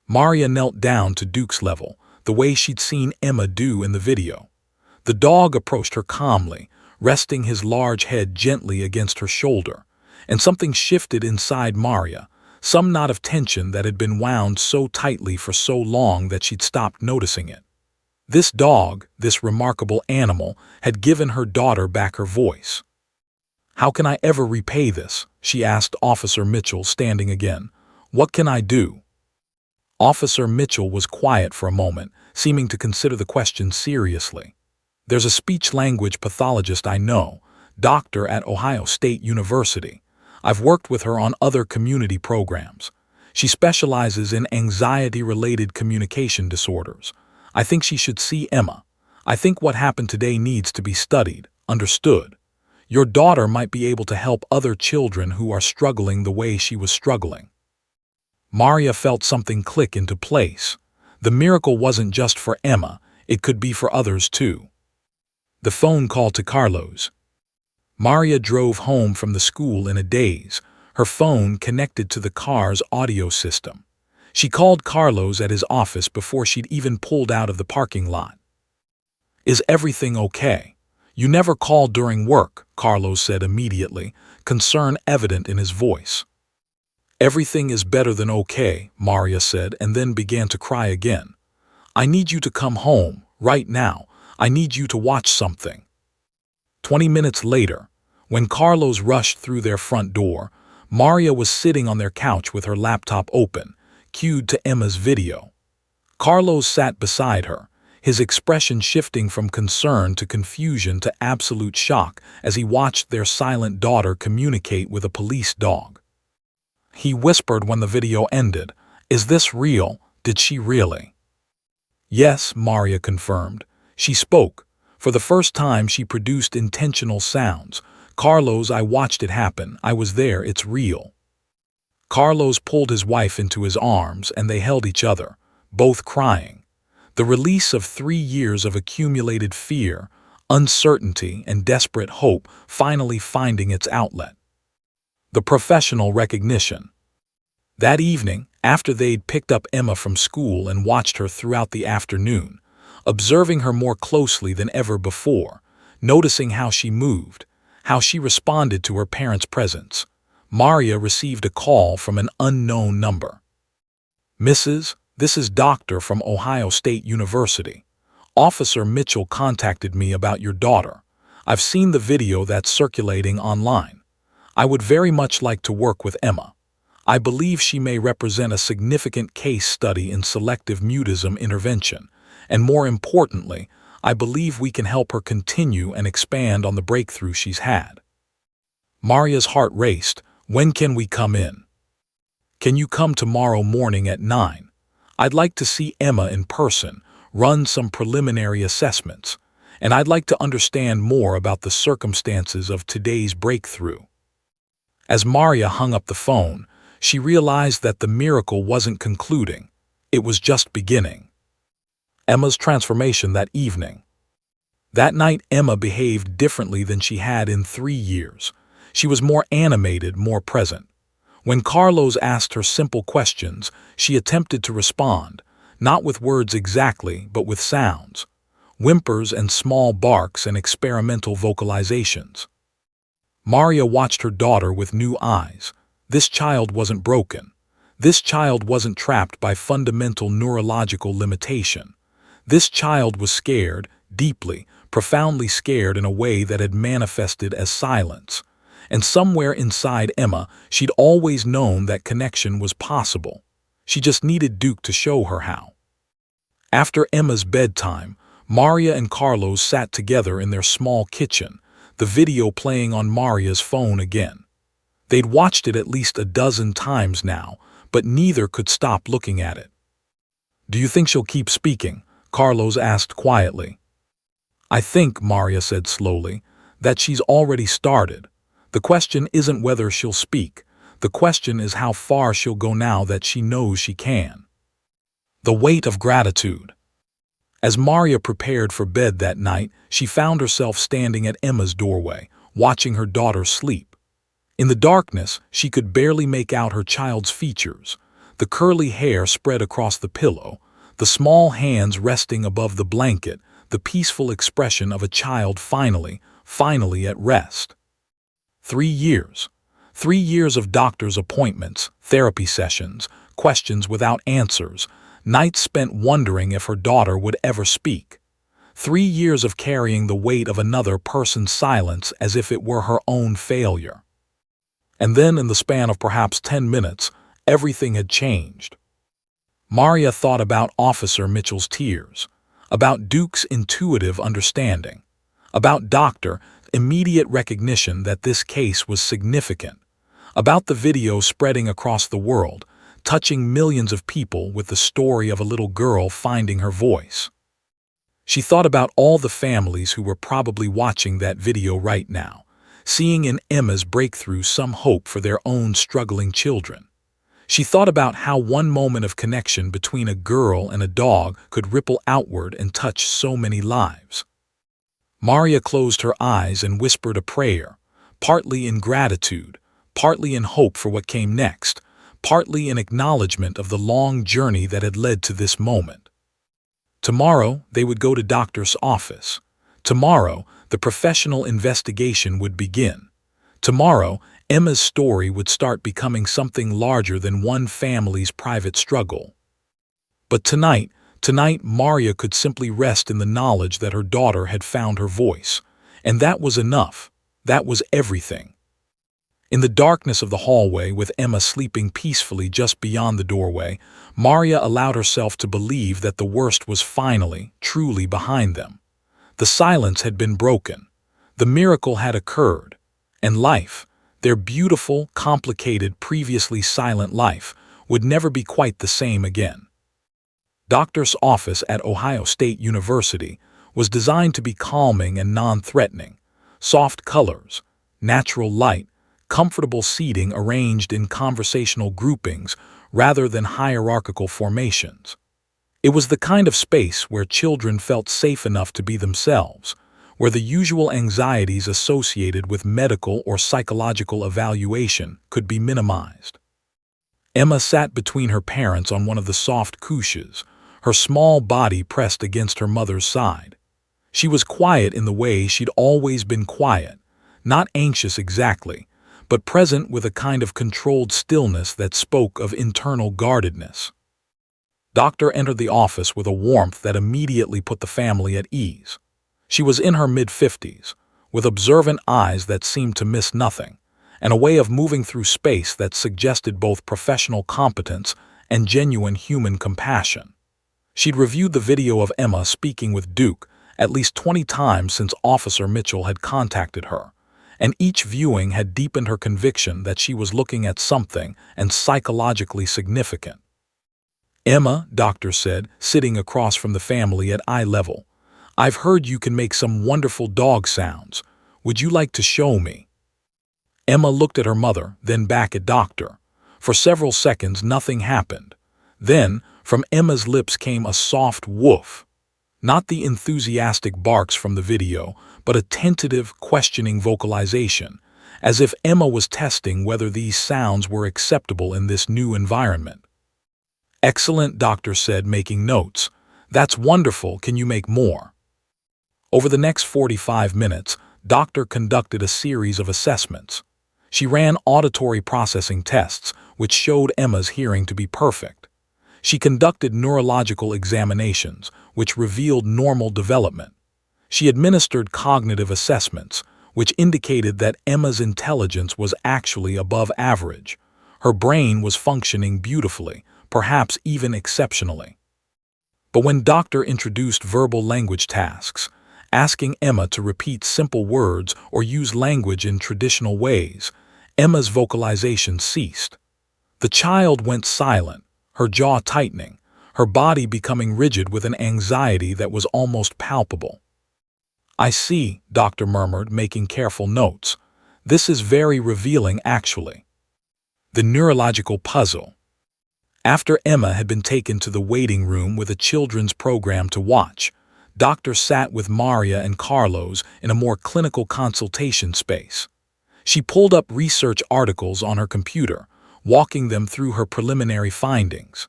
Maria knelt down to Duke's level, the way she'd seen Emma do in the video. The dog approached her calmly, resting his large head gently against her shoulder, and something shifted inside Maria, some knot of tension that had been wound so tightly for so long that she'd stopped noticing it. This dog, this remarkable animal, had given her daughter back her voice. "How can I ever repay this?" she asked Officer Mitchell, standing again. "What can I do?" Officer Mitchell was quiet for a moment, seeming to consider the question seriously. "There's a speech-language pathologist I know, doctor at Ohio State University. I've worked with her on other community programs. She specializes in anxiety-related communication disorders. I think she should see Emma. I think what happened today needs to be studied, understood. Your daughter might be able to help other children who are struggling the way she was struggling." Maria felt something click into place. The miracle wasn't just for Emma, it could be for others too. The phone call to Carlos. Maria drove home from the school in a daze, her phone connected to the car's audio system. She called Carlos at his office before she'd even pulled out of the parking lot. "Is everything okay? You never called during work," Carlos said immediately, concern evident in his voice. "Everything is better than okay," Maria said, and then began to cry again. "I need you to come home, right now. I need you to watch something." 20 minutes later, when Carlos rushed through their front door, Maria was sitting on their couch with her laptop open, cued to Emma's video. Carlos sat beside her, his expression shifting from concern to confusion to absolute shock as he watched their silent daughter communicate with a police dog. He whispered when the video ended, "Is this real? Did she really?" "Yes," Maria confirmed. She spoke. For the first time she produced intentional sounds. "Carlos, I watched it happen. I was there. It's real." Carlos pulled his wife into his arms and they held each other, both crying. The release of 3 years of accumulated fear, uncertainty, and desperate hope finally finding its outlet. The professional recognition. That evening, after they'd picked up Emma from school and watched her throughout the afternoon, observing her more closely than ever before, noticing how she moved, how she responded to her parents' presence, Maria received a call from an unknown number. "Mrs., this is Doctor from Ohio State University. Officer Mitchell contacted me about your daughter. I've seen the video that's circulating online. I would very much like to work with Emma. I believe she may represent a significant case study in selective mutism intervention, and more importantly, I believe we can help her continue and expand on the breakthrough she's had." Maria's heart raced. "When can we come in?" "Can you come tomorrow morning at 9? I'd like to see Emma in person, run some preliminary assessments, and I'd like to understand more about the circumstances of today's breakthrough." As Maria hung up the phone, she realized that the miracle wasn't concluding, it was just beginning. Emma's transformation that evening. That night Emma behaved differently than she had in 3 years. She was more animated, more present. When Carlos asked her simple questions, she attempted to respond, not with words exactly, but with sounds, whimpers and small barks and experimental vocalizations. Maria watched her daughter with new eyes. This child wasn't broken. This child wasn't trapped by fundamental neurological limitation. This child was scared, deeply, profoundly scared in a way that had manifested as silence. And somewhere inside Emma, she'd always known that connection was possible. She just needed Duke to show her how. After Emma's bedtime, Maria and Carlos sat together in their small kitchen, the video playing on Maria's phone again. They'd watched it at least a dozen times now, but neither could stop looking at it. "Do you think she'll keep speaking?" Carlos asked quietly. "I think," Maria said slowly, "that she's already started. The question isn't whether she'll speak. The question is how far she'll go now that she knows she can." The weight of gratitude. As Maria prepared for bed that night, she found herself standing at Emma's doorway, watching her daughter sleep. In the darkness, she could barely make out her child's features, the curly hair spread across the pillow, the small hands resting above the blanket, the peaceful expression of a child finally at rest. 3 years. 3 years of doctor's appointments, therapy sessions, questions without answers, nights spent wondering if her daughter would ever speak. 3 years of carrying the weight of another person's silence as if it were her own failure. And then, in the span of perhaps 10 minutes, everything had changed. Maria thought about Officer Mitchell's tears, about Duke's intuitive understanding, about Doctor's immediate recognition that this case was significant, about the video spreading across the world, touching millions of people with the story of a little girl finding her voice. She thought about all the families who were probably watching that video right now, seeing in Emma's breakthrough some hope for their own struggling children. She thought about how one moment of connection between a girl and a dog could ripple outward and touch so many lives. Maria closed her eyes and whispered a prayer, partly in gratitude, partly in hope for what came next, partly in acknowledgement of the long journey that had led to this moment. Tomorrow, they would go to doctor's office. Tomorrow, the professional investigation would begin. Tomorrow, Emma's story would start becoming something larger than one family's private struggle. But tonight, Maria could simply rest in the knowledge that her daughter had found her voice. And that was enough. That was everything. In the darkness of the hallway, with Emma sleeping peacefully just beyond the doorway, Maria allowed herself to believe that the worst was finally, truly behind them. The silence had been broken. The miracle had occurred. And life, their beautiful, complicated, previously silent life, would never be quite the same again. Doctor's office at Ohio State University was designed to be calming and non-threatening. Soft colors, natural light, comfortable seating arranged in conversational groupings rather than hierarchical formations. It was the kind of space where children felt safe enough to be themselves, where the usual anxieties associated with medical or psychological evaluation could be minimized. Emma sat between her parents on one of the soft couches, her small body pressed against her mother's side. She was quiet in the way she'd always been quiet, not anxious exactly, but present with a kind of controlled stillness that spoke of internal guardedness. Doctor entered the office with a warmth that immediately put the family at ease. She was in her mid-50s, with observant eyes that seemed to miss nothing, and a way of moving through space that suggested both professional competence and genuine human compassion. She'd reviewed the video of Emma speaking with Duke at least 20 times since Officer Mitchell had contacted her, and each viewing had deepened her conviction that she was looking at something and psychologically significant. "Emma," Doctor said, sitting across from the family at eye level, "I've heard you can make some wonderful dog sounds. Would you like to show me?" Emma looked at her mother, then back at Doctor. For several seconds, nothing happened. Then, from Emma's lips came a soft woof. Not the enthusiastic barks from the video, but a tentative, questioning vocalization, as if Emma was testing whether these sounds were acceptable in this new environment. "Excellent," Doctor said, making notes. "That's wonderful. Can you make more?" Over the next 45 minutes, Doctor conducted a series of assessments. She ran auditory processing tests, which showed Emma's hearing to be perfect. She conducted neurological examinations, which revealed normal development. She administered cognitive assessments, which indicated that Emma's intelligence was actually above average. Her brain was functioning beautifully, perhaps even exceptionally. But when Doctor introduced verbal language tasks, asking Emma to repeat simple words or use language in traditional ways, Emma's vocalization ceased. The child went silent, her jaw tightening, her body becoming rigid with an anxiety that was almost palpable. "I see," Doctor murmured, making careful notes. "This is very revealing, actually." The neurological puzzle. After Emma had been taken to the waiting room with a children's program to watch, Doctor sat with Maria and Carlos in a more clinical consultation space. She pulled up research articles on her computer, walking them through her preliminary findings.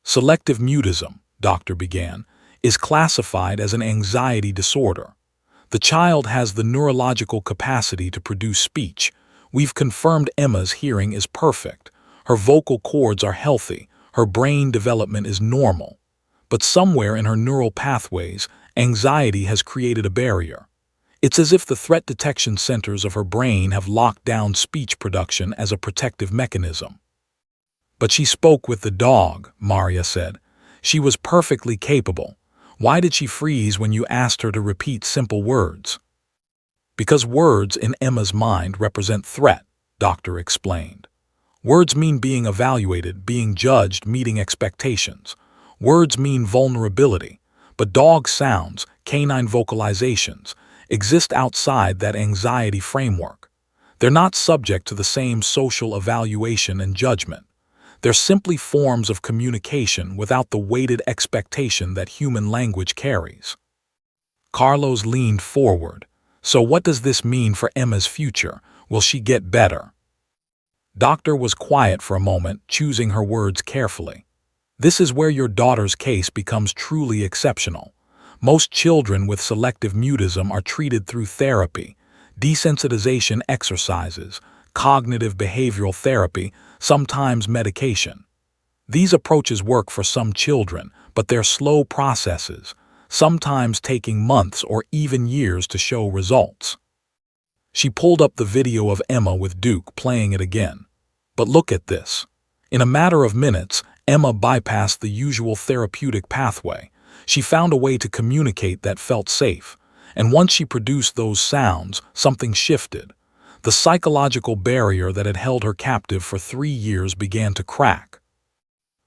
"Selective mutism," Doctor began, "is classified as an anxiety disorder. The child has the neurological capacity to produce speech. We've confirmed Emma's hearing is perfect. Her vocal cords are healthy. Her brain development is normal. But somewhere in her neural pathways, anxiety has created a barrier. It's as if the threat detection centers of her brain have locked down speech production as a protective mechanism." "But she spoke with the dog," Maria said. "She was perfectly capable. Why did she freeze when you asked her to repeat simple words?" "Because words in Emma's mind represent threat," Doctor explained. "Words mean being evaluated, being judged, meeting expectations. Words mean vulnerability, but dog sounds, canine vocalizations, exist outside that anxiety framework. They're not subject to the same social evaluation and judgment. They're simply forms of communication without the weighted expectation that human language carries. Carlos leaned forward. So what does this mean for Emma's future? Will she get better? Doctor was quiet for a moment, choosing her words carefully. This is where your daughter's case becomes truly exceptional. Most children with selective mutism are treated through therapy, desensitization exercises, cognitive behavioral therapy, sometimes medication. These approaches work for some children, but they're slow processes, sometimes taking months or even years to show results. She pulled up the video of Emma with Duke, playing it again. But look at this. In a matter of minutes, Emma bypassed the usual therapeutic pathway. She found a way to communicate that felt safe. And once she produced those sounds, something shifted. The psychological barrier that had held her captive for 3 years began to crack.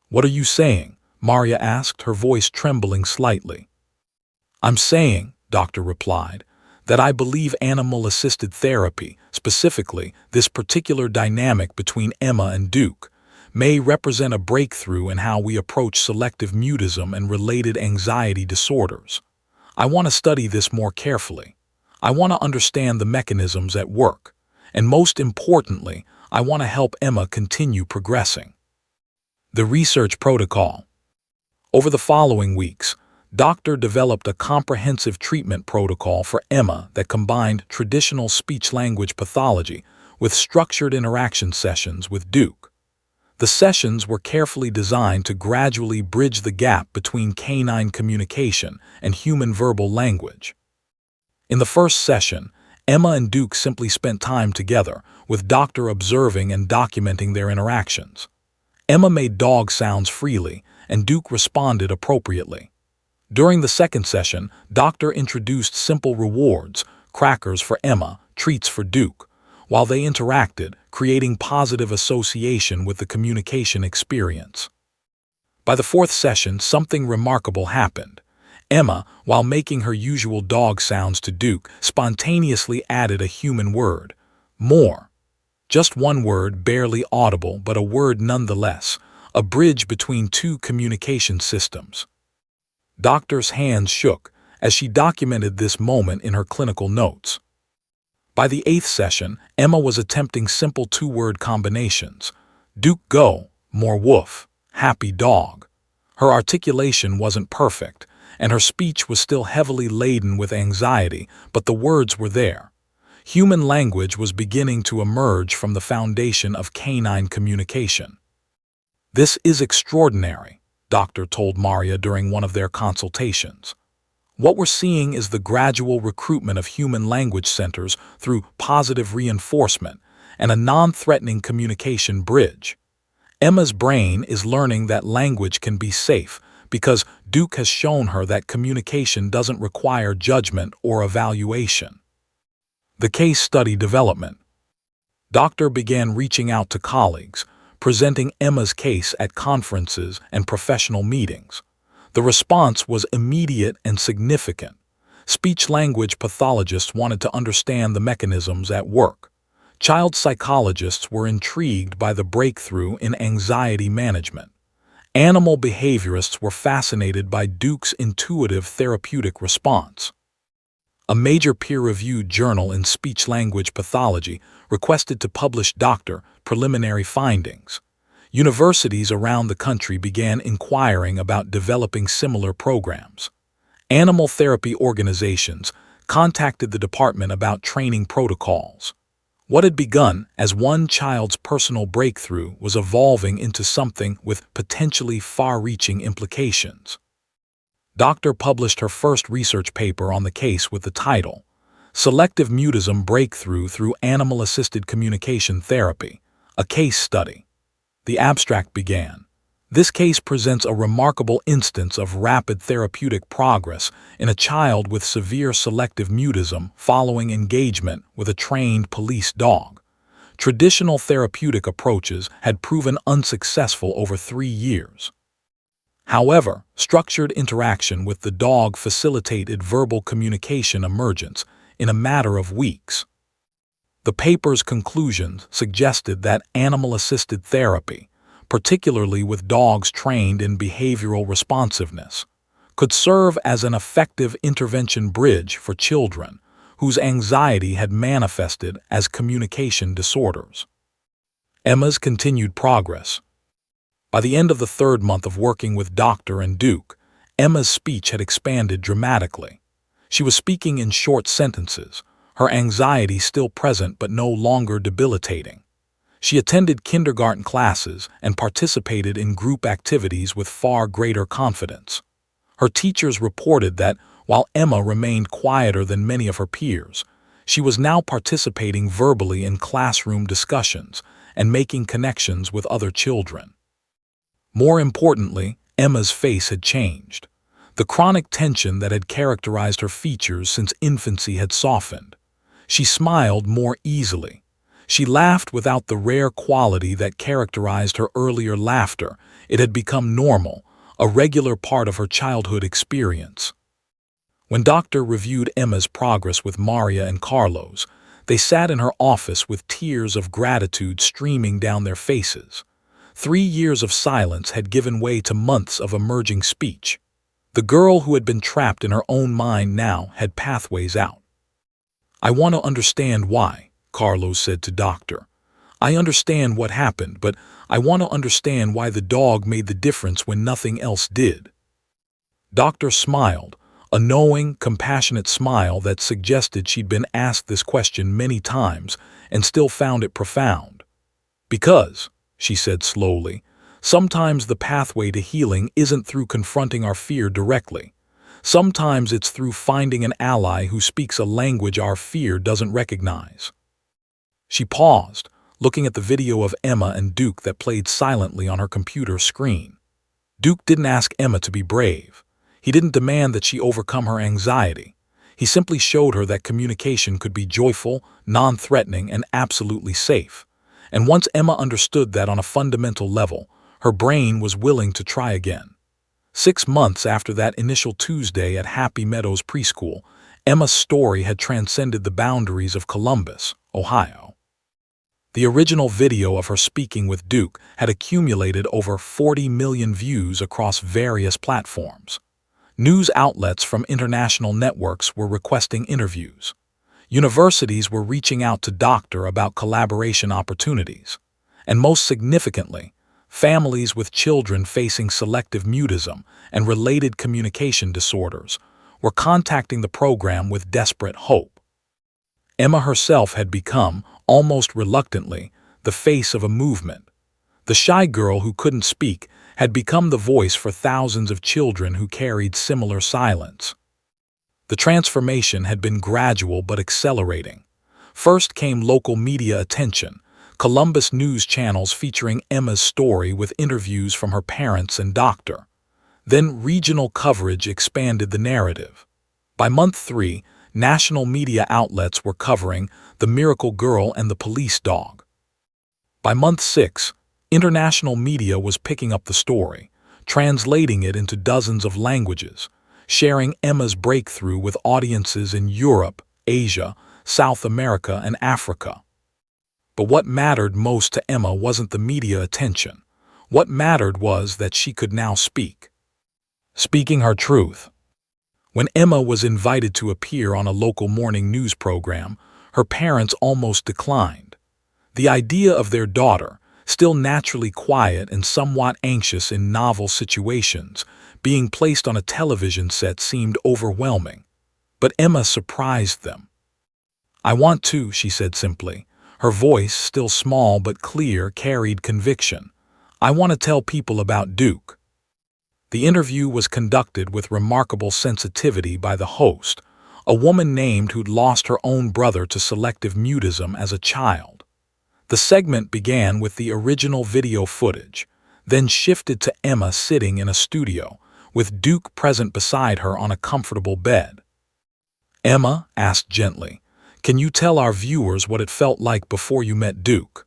"What are you saying?" Maria asked, her voice trembling slightly. "I'm saying," Doctor replied, "that I believe animal-assisted therapy, specifically this particular dynamic between Emma and Duke, may represent a breakthrough in how we approach selective mutism and related anxiety disorders. I want to study this more carefully. I want to understand the mechanisms at work. And most importantly, I want to help Emma continue progressing." The research protocol. Over the following weeks, Doctor developed a comprehensive treatment protocol for Emma that combined traditional speech-language pathology with structured interaction sessions with Duke. The sessions were carefully designed to gradually bridge the gap between canine communication and human verbal language. In the first session, Emma and Duke simply spent time together, with Doctor observing and documenting their interactions. Emma made dog sounds freely, and Duke responded appropriately. During the second session, Doctor introduced simple rewards, crackers for Emma, treats for Duke, while they interacted, creating positive association with the communication experience. By the fourth session, something remarkable happened. Emma, while making her usual dog sounds to Duke, spontaneously added a human word. More. Just one word, barely audible, but a word nonetheless, a bridge between two communication systems. Doctor's hands shook as she documented this moment in her clinical notes. By the 8th session, Emma was attempting simple two-word combinations. Duke go, more woof, happy dog. Her articulation wasn't perfect, and her speech was still heavily laden with anxiety, but the words were there. Human language was beginning to emerge from the foundation of canine communication. "This is extraordinary," Doctor told Maria during one of their consultations. "What we're seeing is the gradual recruitment of human language centers through positive reinforcement and a non-threatening communication bridge. Emma's brain is learning that language can be safe because Duke has shown her that communication doesn't require judgment or evaluation." The case study development. Doctor began reaching out to colleagues, presenting Emma's case at conferences and professional meetings. The response was immediate and significant. Speech-language pathologists wanted to understand the mechanisms at work. Child psychologists were intrigued by the breakthrough in anxiety management. Animal behaviorists were fascinated by Duke's intuitive therapeutic response. A major peer-reviewed journal in speech-language pathology requested to publish Doctor preliminary findings. Universities around the country began inquiring about developing similar programs. Animal therapy organizations contacted the department about training protocols. What had begun as one child's personal breakthrough was evolving into something with potentially far-reaching implications. Doctor published her first research paper on the case with the title, "Selective Mutism Breakthrough Through Animal-Assisted Communication Therapy, a Case Study." The abstract began. This case presents a remarkable instance of rapid therapeutic progress in a child with severe selective mutism following engagement with a trained police dog. Traditional therapeutic approaches had proven unsuccessful over 3 years. However, structured interaction with the dog facilitated verbal communication emergence in a matter of weeks. The paper's conclusions suggested that animal-assisted therapy, particularly with dogs trained in behavioral responsiveness, could serve as an effective intervention bridge for children whose anxiety had manifested as communication disorders. Emma's continued progress. By the end of the third month of working with Doctor and Duke, Emma's speech had expanded dramatically. She was speaking in short sentences, her anxiety still present but no longer debilitating. She attended kindergarten classes and participated in group activities with far greater confidence. Her teachers reported that, while Emma remained quieter than many of her peers, she was now participating verbally in classroom discussions and making connections with other children. More importantly, Emma's face had changed. The chronic tension that had characterized her features since infancy had softened. She smiled more easily. She laughed without the rare quality that characterized her earlier laughter. It had become normal, a regular part of her childhood experience. When Doctor reviewed Emma's progress with Maria and Carlos, they sat in her office with tears of gratitude streaming down their faces. 3 years of silence had given way to months of emerging speech. The girl who had been trapped in her own mind now had pathways out. "I want to understand why," Carlos said to Doctor. "I understand what happened, but I want to understand why the dog made the difference when nothing else did." Doctor smiled, a knowing, compassionate smile that suggested she'd been asked this question many times and still found it profound. "Because," she said slowly, "sometimes the pathway to healing isn't through confronting our fear directly. Sometimes it's through finding an ally who speaks a language our fear doesn't recognize." She paused, looking at the video of Emma and Duke that played silently on her computer screen. Duke didn't ask Emma to be brave. He didn't demand that she overcome her anxiety. He simply showed her that communication could be joyful, non-threatening, and absolutely safe. And once Emma understood that on a fundamental level, her brain was willing to try again. 6 months after that initial Tuesday at Happy Meadows Preschool, Emma's story had transcended the boundaries of Columbus, Ohio. The original video of her speaking with Duke had accumulated over 40 million views across various platforms. News outlets from international networks were requesting interviews. Universities were reaching out to Doctor about collaboration opportunities. And most significantly, families with children facing selective mutism and related communication disorders were contacting the program with desperate hope. Emma herself had become, almost reluctantly, the face of a movement. The shy girl who couldn't speak had become the voice for thousands of children who carried similar silence. The transformation had been gradual but accelerating. First came local media attention, Columbus news channels featuring Emma's story with interviews from her parents and Doctor. Then regional coverage expanded the narrative. By month 3, national media outlets were covering The Miracle Girl and the Police Dog. By month 6, international media was picking up the story, translating it into dozens of languages, sharing Emma's breakthrough with audiences in Europe, Asia, South America, and Africa. But what mattered most to Emma wasn't the media attention. What mattered was that she could now speak. Speaking her truth. When Emma was invited to appear on a local morning news program, her parents almost declined. The idea of their daughter, still naturally quiet and somewhat anxious in novel situations, being placed on a television set seemed overwhelming. But Emma surprised them. "I want to," she said simply. Her voice, still small but clear, carried conviction. "I want to tell people about Duke." The interview was conducted with remarkable sensitivity by the host, a woman named who'd lost her own brother to selective mutism as a child. The segment began with the original video footage, then shifted to Emma sitting in a studio, with Duke present beside her on a comfortable bed. "Emma," asked gently, "can you tell our viewers what it felt like before you met Duke?"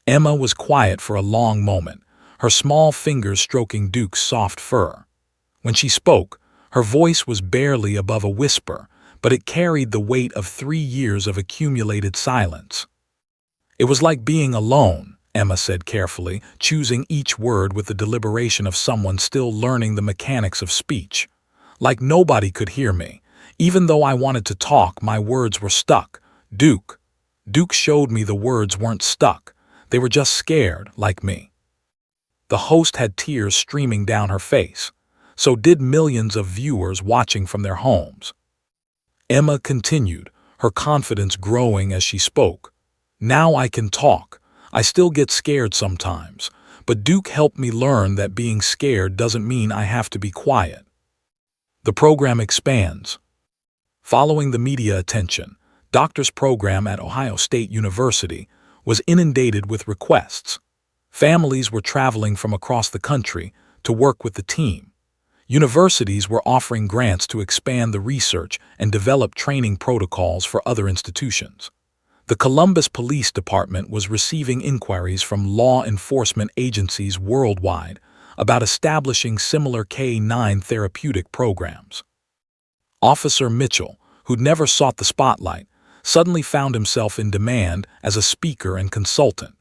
Emma was quiet for a long moment, her small fingers stroking Duke's soft fur. When she spoke, her voice was barely above a whisper, but it carried the weight of 3 years of accumulated silence. "It was like being alone," Emma said carefully, choosing each word with the deliberation of someone still learning the mechanics of speech. Like nobody could hear me. Even though I wanted to talk, my words were stuck. Duke. Duke showed me the words weren't stuck. They were just scared, like me. The host had tears streaming down her face. So did millions of viewers watching from their homes. Emma continued, her confidence growing as she spoke. Now I can talk. I still get scared sometimes, but Duke helped me learn that being scared doesn't mean I have to be quiet. The program expands. Following the media attention, Doctor's program at Ohio State University was inundated with requests. Families were traveling from across the country to work with the team. Universities were offering grants to expand the research and develop training protocols for other institutions. The Columbus Police Department was receiving inquiries from law enforcement agencies worldwide about establishing similar K-9 therapeutic programs. Officer Mitchell, who'd never sought the spotlight, suddenly found himself in demand as a speaker and consultant.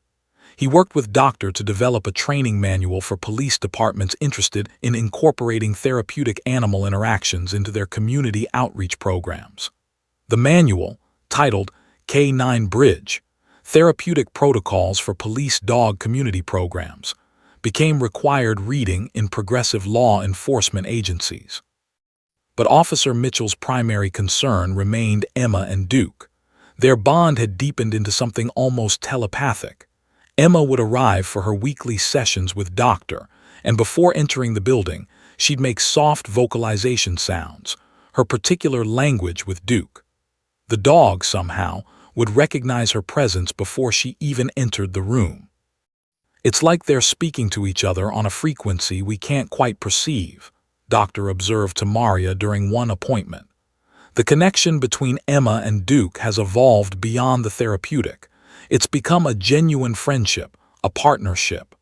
He worked with Doctor to develop a training manual for police departments interested in incorporating therapeutic animal interactions into their community outreach programs. The manual, titled K-9 Bridge, Therapeutic Protocols for Police Dog Community Programs, became required reading in progressive law enforcement agencies. But Officer Mitchell's primary concern remained Emma and Duke. Their bond had deepened into something almost telepathic. Emma would arrive for her weekly sessions with Doctor, and before entering the building, she'd make soft vocalization sounds, her particular language with Duke. The dog, somehow, would recognize her presence before she even entered the room. It's like they're speaking to each other on a frequency we can't quite perceive, Doctor observed to Maria during one appointment. The connection between Emma and Duke has evolved beyond the therapeutic. It's become a genuine friendship, a partnership.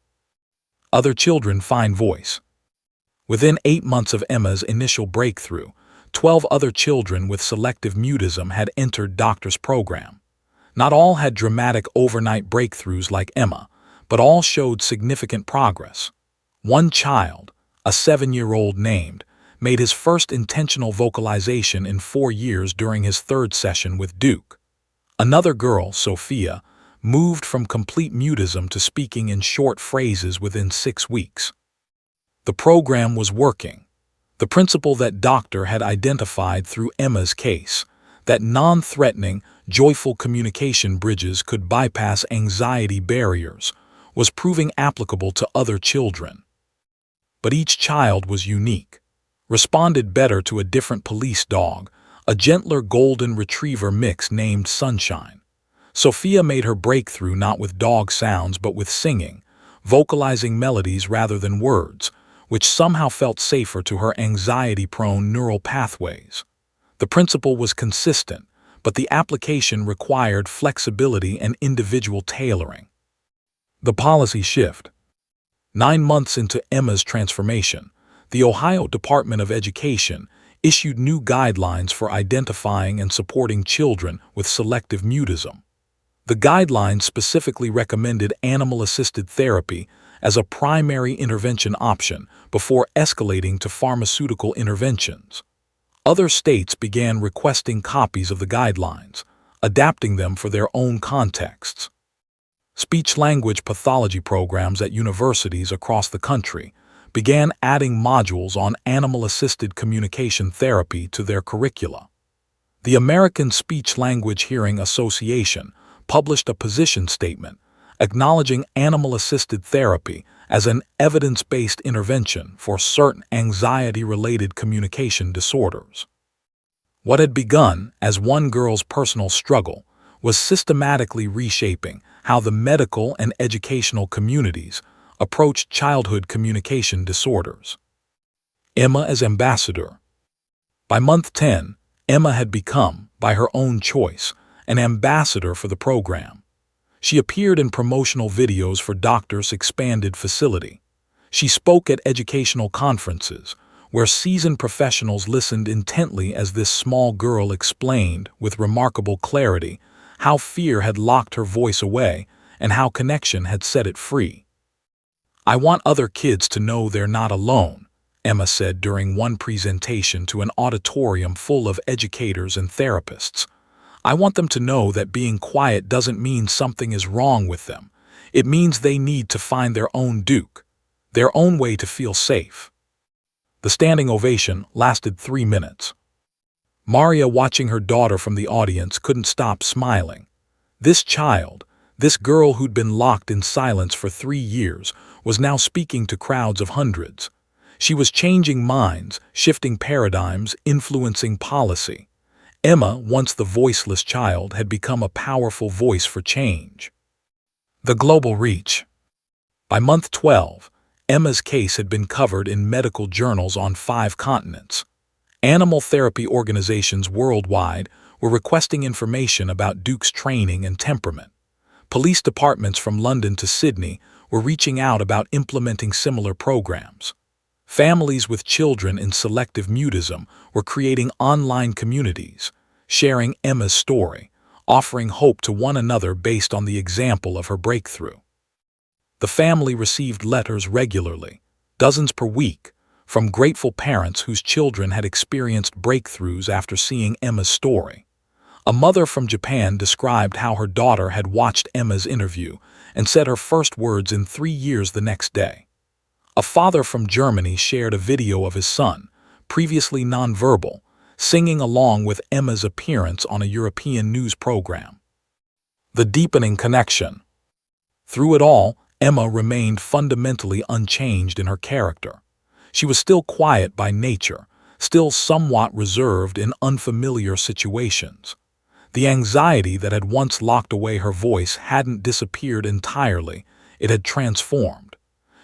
Other children find voice. Within 8 months of Emma's initial breakthrough, 12 other children with selective mutism had entered Doctor's program. Not all had dramatic overnight breakthroughs like Emma, but all showed significant progress. One child, a 7-year-old named, made his first intentional vocalization in 4 years during his 3rd session with Duke. Another girl, Sophia, moved from complete mutism to speaking in short phrases within 6 weeks. The program was working. The principle that Doctor had identified through Emma's case, that non-threatening, joyful communication bridges could bypass anxiety barriers, was proving applicable to other children. But each child was unique, responded better to a different police dog, a gentler golden retriever mix named Sunshine. Sophia made her breakthrough not with dog sounds but with singing, vocalizing melodies rather than words, which somehow felt safer to her anxiety-prone neural pathways. The principle was consistent, but the application required flexibility and individual tailoring. The policy shift. 9 months into Emma's transformation, the Ohio Department of Education issued new guidelines for identifying and supporting children with selective mutism. The guidelines specifically recommended animal-assisted therapy as a primary intervention option before escalating to pharmaceutical interventions. Other states began requesting copies of the guidelines, adapting them for their own contexts. Speech-language pathology programs at universities across the country began adding modules on animal-assisted communication therapy to their curricula. The American Speech-Language Hearing Association published a position statement acknowledging animal-assisted therapy as an evidence-based intervention for certain anxiety-related communication disorders. What had begun as one girl's personal struggle was systematically reshaping how the medical and educational communities approached childhood communication disorders. Emma as ambassador. By month 10, Emma had become, by her own choice, an ambassador for the program. She appeared in promotional videos for Doctor's expanded facility. She spoke at educational conferences, where seasoned professionals listened intently as this small girl explained, with remarkable clarity, how fear had locked her voice away and how connection had set it free. "I want other kids to know they're not alone," Emma said during one presentation to an auditorium full of educators and therapists. "I want them to know that being quiet doesn't mean something is wrong with them. It means they need to find their own Duke, their own way to feel safe." The standing ovation lasted 3 minutes. Maria, watching her daughter from the audience, couldn't stop smiling. This child, this girl who'd been locked in silence for 3 years, was now speaking to crowds of hundreds. She was changing minds, shifting paradigms, influencing policy. Emma, once the voiceless child, had become a powerful voice for change. The global reach. By month 12, Emma's case had been covered in medical journals on 5 continents. Animal therapy organizations worldwide were requesting information about Duke's training and temperament. Police departments from London to Sydney were reaching out about implementing similar programs. Families with children in selective mutism were creating online communities, sharing Emma's story, offering hope to one another based on the example of her breakthrough. The family received letters regularly, dozens per week, from grateful parents whose children had experienced breakthroughs after seeing Emma's story. A mother from Japan described how her daughter had watched Emma's interview and said her first words in 3 years the next day. A father from Germany shared a video of his son, previously nonverbal, singing along with Emma's appearance on a European news program. The deepening connection. Through it all, Emma remained fundamentally unchanged in her character. She was still quiet by nature, still somewhat reserved in unfamiliar situations. The anxiety that had once locked away her voice hadn't disappeared entirely, it had transformed.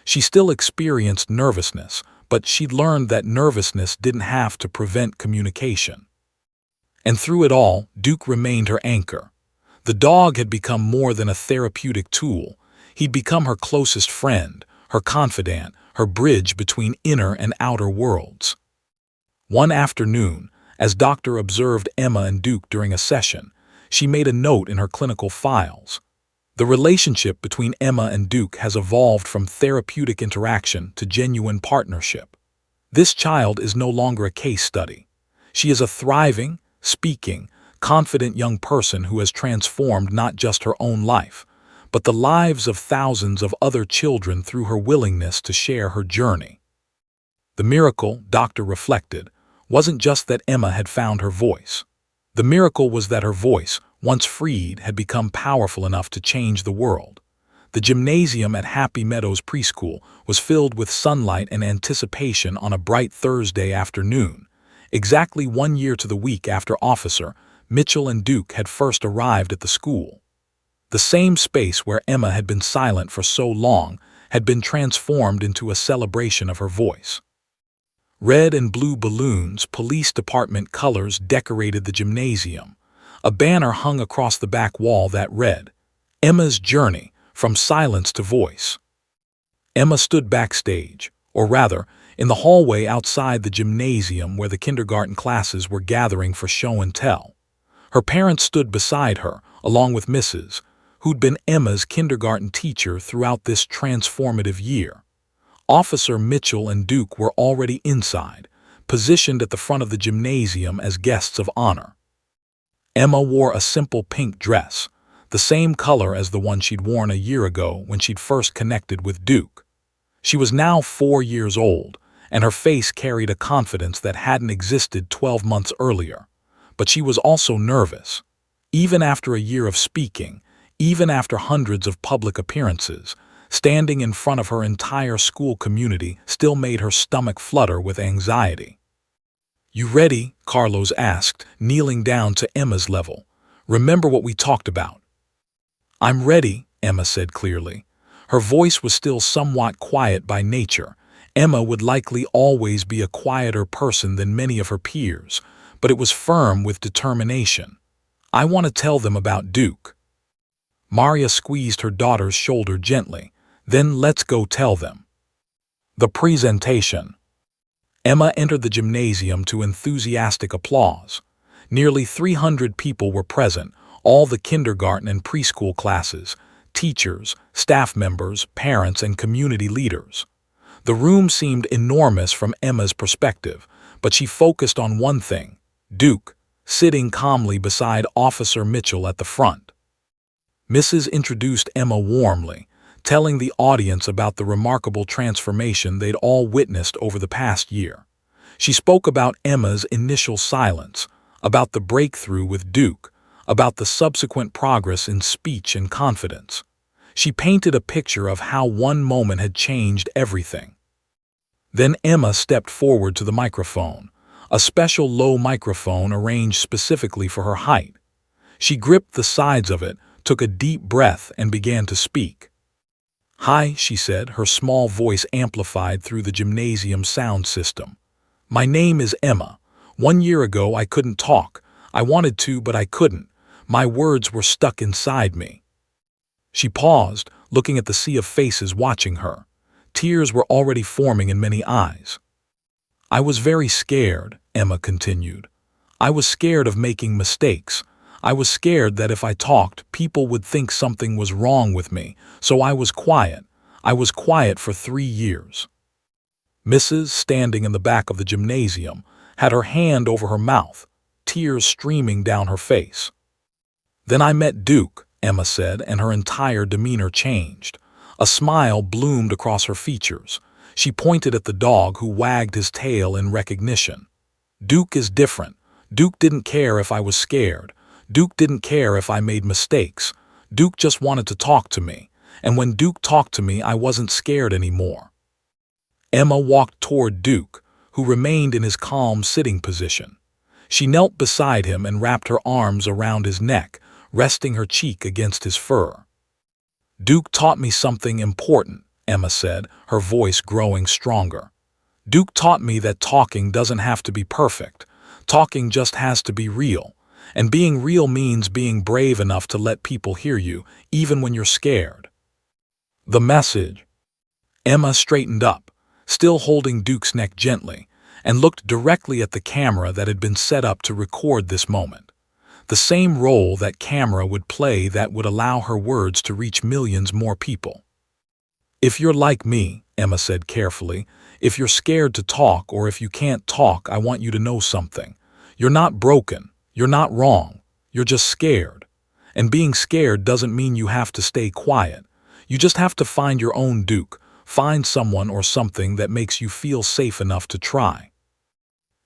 She still experienced nervousness, but she'd learned that nervousness didn't have to prevent communication. And through it all, Duke remained her anchor. The dog had become more than a therapeutic tool. He'd become her closest friend, her confidant, her bridge between inner and outer worlds. One afternoon, as Doctor observed Emma and Duke during a session, she made a note in her clinical files. The relationship between Emma and Duke has evolved from therapeutic interaction to genuine partnership. This child is no longer a case study. She is a thriving, speaking, confident young person who has transformed not just her own life, but the lives of thousands of other children through her willingness to share her journey. The miracle, Doctor reflected, wasn't just that Emma had found her voice. The miracle was that her voice, once freed, had become powerful enough to change the world. The gymnasium at Happy Meadows Preschool was filled with sunlight and anticipation on a bright Thursday afternoon, exactly 1 year to the week after Officer Mitchell and Duke had first arrived at the school. The same space where Emma had been silent for so long had been transformed into a celebration of her voice. Red and blue balloons, police department colors decorated the gymnasium. A banner hung across the back wall that read, "Emma's Journey, from Silence to Voice." Emma stood backstage, or rather, in the hallway outside the gymnasium where the kindergarten classes were gathering for show and tell. Her parents stood beside her, along with Mrs., who'd been Emma's kindergarten teacher throughout this transformative year. Officer Mitchell and Duke were already inside, positioned at the front of the gymnasium as guests of honor. Emma wore a simple pink dress, the same color as the one she'd worn a year ago when she'd first connected with Duke. She was now 4 years old, and her face carried a confidence that hadn't existed 12 months earlier. But she was also nervous. Even after a year of speaking, even after hundreds of public appearances, standing in front of her entire school community still made her stomach flutter with anxiety. "You ready?" Carlos asked, kneeling down to Emma's level. "Remember what we talked about." "I'm ready," Emma said clearly. Her voice was still somewhat quiet by nature. Emma would likely always be a quieter person than many of her peers, but it was firm with determination. "I want to tell them about Duke." Maria squeezed her daughter's shoulder gently. "Then let's go tell them." The presentation. Emma entered the gymnasium to enthusiastic applause. Nearly 300 people were present, all the kindergarten and preschool classes, teachers, staff members, parents, and community leaders. The room seemed enormous from Emma's perspective, but she focused on one thing: Duke, sitting calmly beside Officer Mitchell at the front. Mrs. introduced Emma warmly, telling the audience about the remarkable transformation they'd all witnessed over the past year. She spoke about Emma's initial silence, about the breakthrough with Duke, about the subsequent progress in speech and confidence. She painted a picture of how one moment had changed everything. Then Emma stepped forward to the microphone, a special low microphone arranged specifically for her height. She gripped the sides of it, took a deep breath, and began to speak. "Hi," she said, her small voice amplified through the gymnasium sound system. "My name is Emma. 1 year ago I couldn't talk. I wanted to, but I couldn't. My words were stuck inside me." She paused, looking at the sea of faces watching her. Tears were already forming in many eyes. "I was very scared," Emma continued. "I was scared of making mistakes. I was scared that if I talked, people would think something was wrong with me, so I was quiet. I was quiet for 3 years." Mrs., standing in the back of the gymnasium, had her hand over her mouth, tears streaming down her face. "Then I met Duke," Emma said, and her entire demeanor changed. A smile bloomed across her features. She pointed at the dog, who wagged his tail in recognition. "Duke is different. Duke didn't care if I was scared. Duke didn't care if I made mistakes. Duke just wanted to talk to me, and when Duke talked to me, I wasn't scared anymore." Emma walked toward Duke, who remained in his calm sitting position. She knelt beside him and wrapped her arms around his neck, resting her cheek against his fur. "Duke taught me something important," Emma said, her voice growing stronger. "Duke taught me that talking doesn't have to be perfect. Talking just has to be real. And being real means being brave enough to let people hear you, even when you're scared." "The message." Emma straightened up, still holding Duke's neck gently, and looked directly at the camera that had been set up to record this moment. The same role that camera would play that would allow her words to reach millions more people. "If you're like me," Emma said carefully, "if you're scared to talk or if you can't talk, I want you to know something. You're not broken. You're not wrong. You're just scared. And being scared doesn't mean you have to stay quiet. You just have to find your own Duke, find someone or something that makes you feel safe enough to try."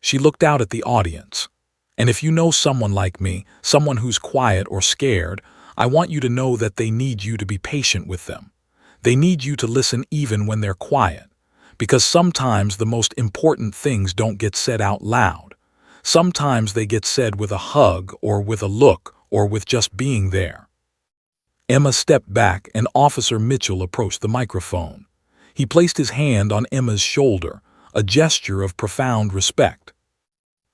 She looked out at the audience. "And if you know someone like me, someone who's quiet or scared, I want you to know that they need you to be patient with them. They need you to listen even when they're quiet. Because sometimes the most important things don't get said out loud. Sometimes they get said with a hug or with a look or with just being there." Emma stepped back and Officer Mitchell approached the microphone. He placed his hand on Emma's shoulder, a gesture of profound respect.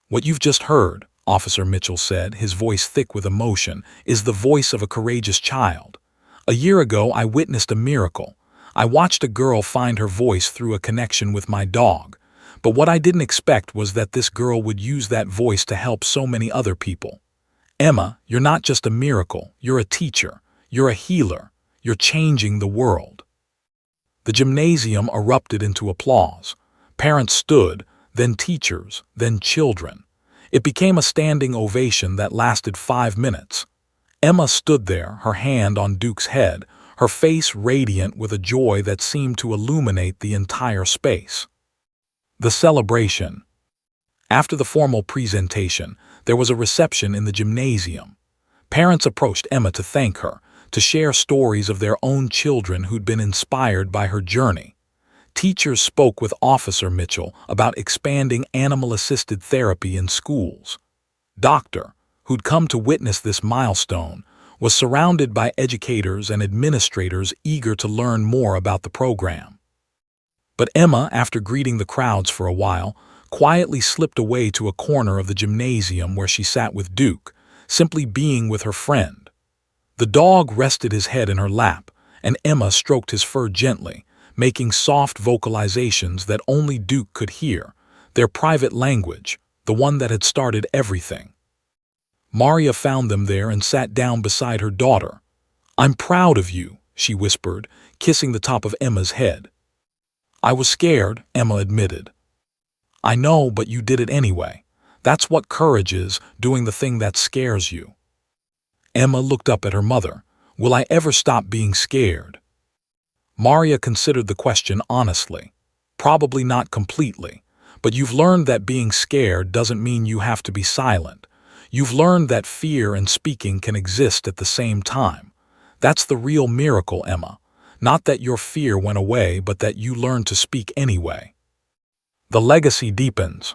"What you've just heard," Officer Mitchell said, his voice thick with emotion, "is the voice of a courageous child. A year ago, I witnessed a miracle. I watched a girl find her voice through a connection with my dog. But what I didn't expect was that this girl would use that voice to help so many other people. Emma, you're not just a miracle. You're a teacher. You're a healer. You're changing the world." The gymnasium erupted into applause. Parents stood, then teachers, then children. It became a standing ovation that lasted 5 minutes. Emma stood there, her hand on Duke's head, her face radiant with a joy that seemed to illuminate the entire space. The celebration. After the formal presentation, there was a reception in the gymnasium. Parents approached Emma to thank her, to share stories of their own children who'd been inspired by her journey. Teachers spoke with Officer Mitchell about expanding animal-assisted therapy in schools. Doctor, who'd come to witness this milestone, was surrounded by educators and administrators eager to learn more about the program. But Emma, after greeting the crowds for a while, quietly slipped away to a corner of the gymnasium where she sat with Duke, simply being with her friend. The dog rested his head in her lap, and Emma stroked his fur gently, making soft vocalizations that only Duke could hear, their private language, the one that had started everything. Maria found them there and sat down beside her daughter. "I'm proud of you," she whispered, kissing the top of Emma's head. I was scared, Emma admitted. I know, but you did it anyway. That's what courage is, doing the thing that scares you. Emma looked up at her mother. Will I ever stop being scared? Maria considered the question honestly. Probably not completely, but you've learned that being scared doesn't mean you have to be silent. You've learned that fear and speaking can exist at the same time. That's the real miracle, Emma. Not that your fear went away, but that you learned to speak anyway. The legacy deepens.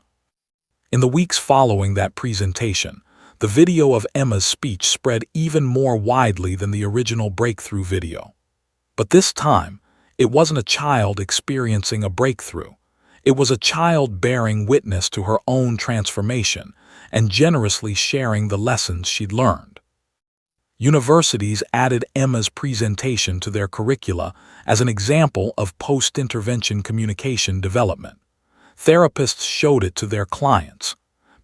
In the weeks following that presentation, the video of Emma's speech spread even more widely than the original breakthrough video. But this time, it wasn't a child experiencing a breakthrough. It was a child bearing witness to her own transformation and generously sharing the lessons she'd learned. Universities added Emma's presentation to their curricula as an example of post-intervention communication development. Therapists showed it to their clients.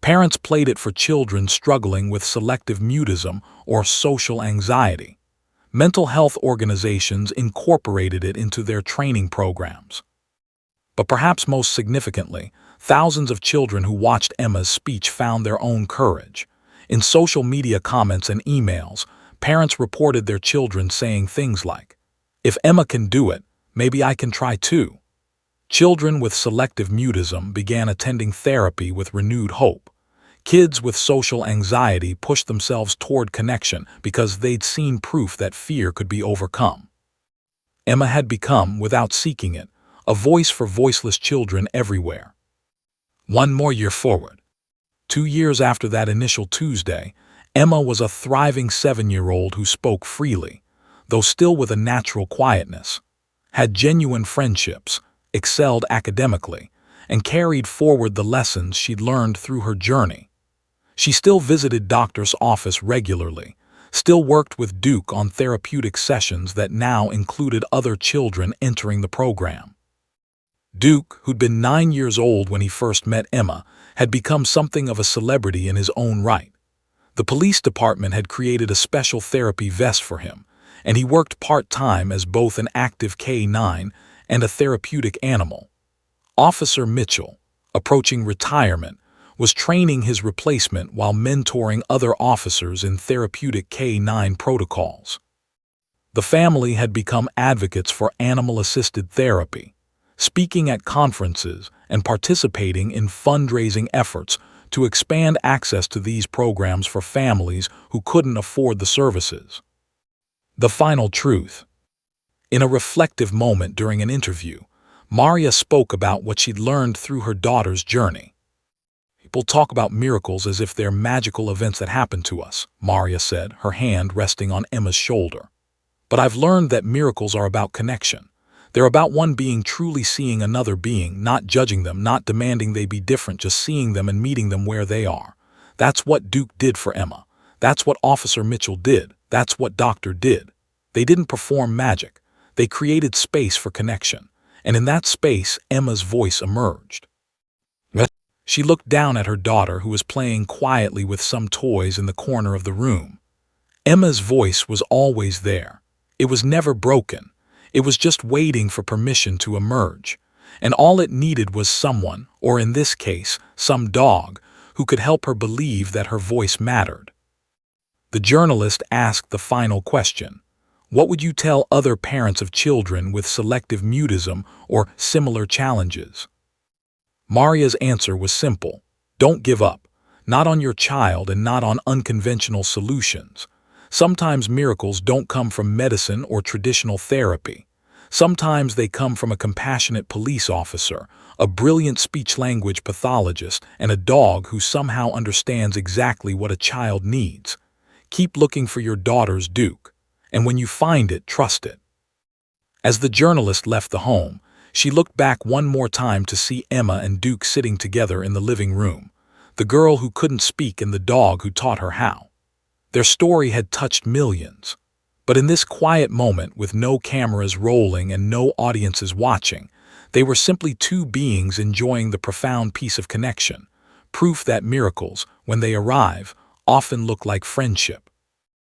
Parents played it for children struggling with selective mutism or social anxiety. Mental health organizations incorporated it into their training programs. But perhaps most significantly, thousands of children who watched Emma's speech found their own courage. In social media comments and emails, parents reported their children saying things like, "If Emma can do it, maybe I can try too." Children with selective mutism began attending therapy with renewed hope. Kids with social anxiety pushed themselves toward connection because they'd seen proof that fear could be overcome. Emma had become, without seeking it, a voice for voiceless children everywhere. One more year forward. 2 years after that initial Tuesday, Emma was a thriving 7-year-old who spoke freely, though still with a natural quietness, had genuine friendships, excelled academically, and carried forward the lessons she'd learned through her journey. She still visited doctor's office regularly, still worked with Duke on therapeutic sessions that now included other children entering the program. Duke, who'd been 9 years old when he first met Emma, had become something of a celebrity in his own right. The police department had created a special therapy vest for him, and he worked part-time as both an active K-9 and a therapeutic animal. Officer Mitchell, approaching retirement, was training his replacement while mentoring other officers in therapeutic K-9 protocols. The family had become advocates for animal-assisted therapy, speaking at conferences and participating in fundraising efforts to expand access to these programs for families who couldn't afford the services. The final truth. In a reflective moment during an interview, Maria spoke about what she'd learned through her daughter's journey. People talk about miracles as if they're magical events that happen to us, Maria said, her hand resting on Emma's shoulder. But I've learned that miracles are about connection. They're about one being truly seeing another being, not judging them, not demanding they be different, just seeing them and meeting them where they are. That's what Duke did for Emma. That's what Officer Mitchell did. That's what Doctor did. They didn't perform magic. They created space for connection, and in that space, Emma's voice emerged. She looked down at her daughter, who was playing quietly with some toys in the corner of the room. Emma's voice was always there. It was never broken. It was just waiting for permission to emerge, and all it needed was someone, or in this case, some dog, who could help her believe that her voice mattered. The journalist asked the final question. What would you tell other parents of children with selective mutism or similar challenges? Maria's answer was simple. Don't give up. Not on your child and not on unconventional solutions. Sometimes miracles don't come from medicine or traditional therapy. Sometimes they come from a compassionate police officer, a brilliant speech-language pathologist, and a dog who somehow understands exactly what a child needs. Keep looking for your daughter's Duke. And when you find it, trust it. As the journalist left the home, she looked back one more time to see Emma and Duke sitting together in the living room, the girl who couldn't speak and the dog who taught her how. Their story had touched millions. But in this quiet moment, with no cameras rolling and no audiences watching, they were simply two beings enjoying the profound peace of connection, proof that miracles, when they arrive, often look like friendship.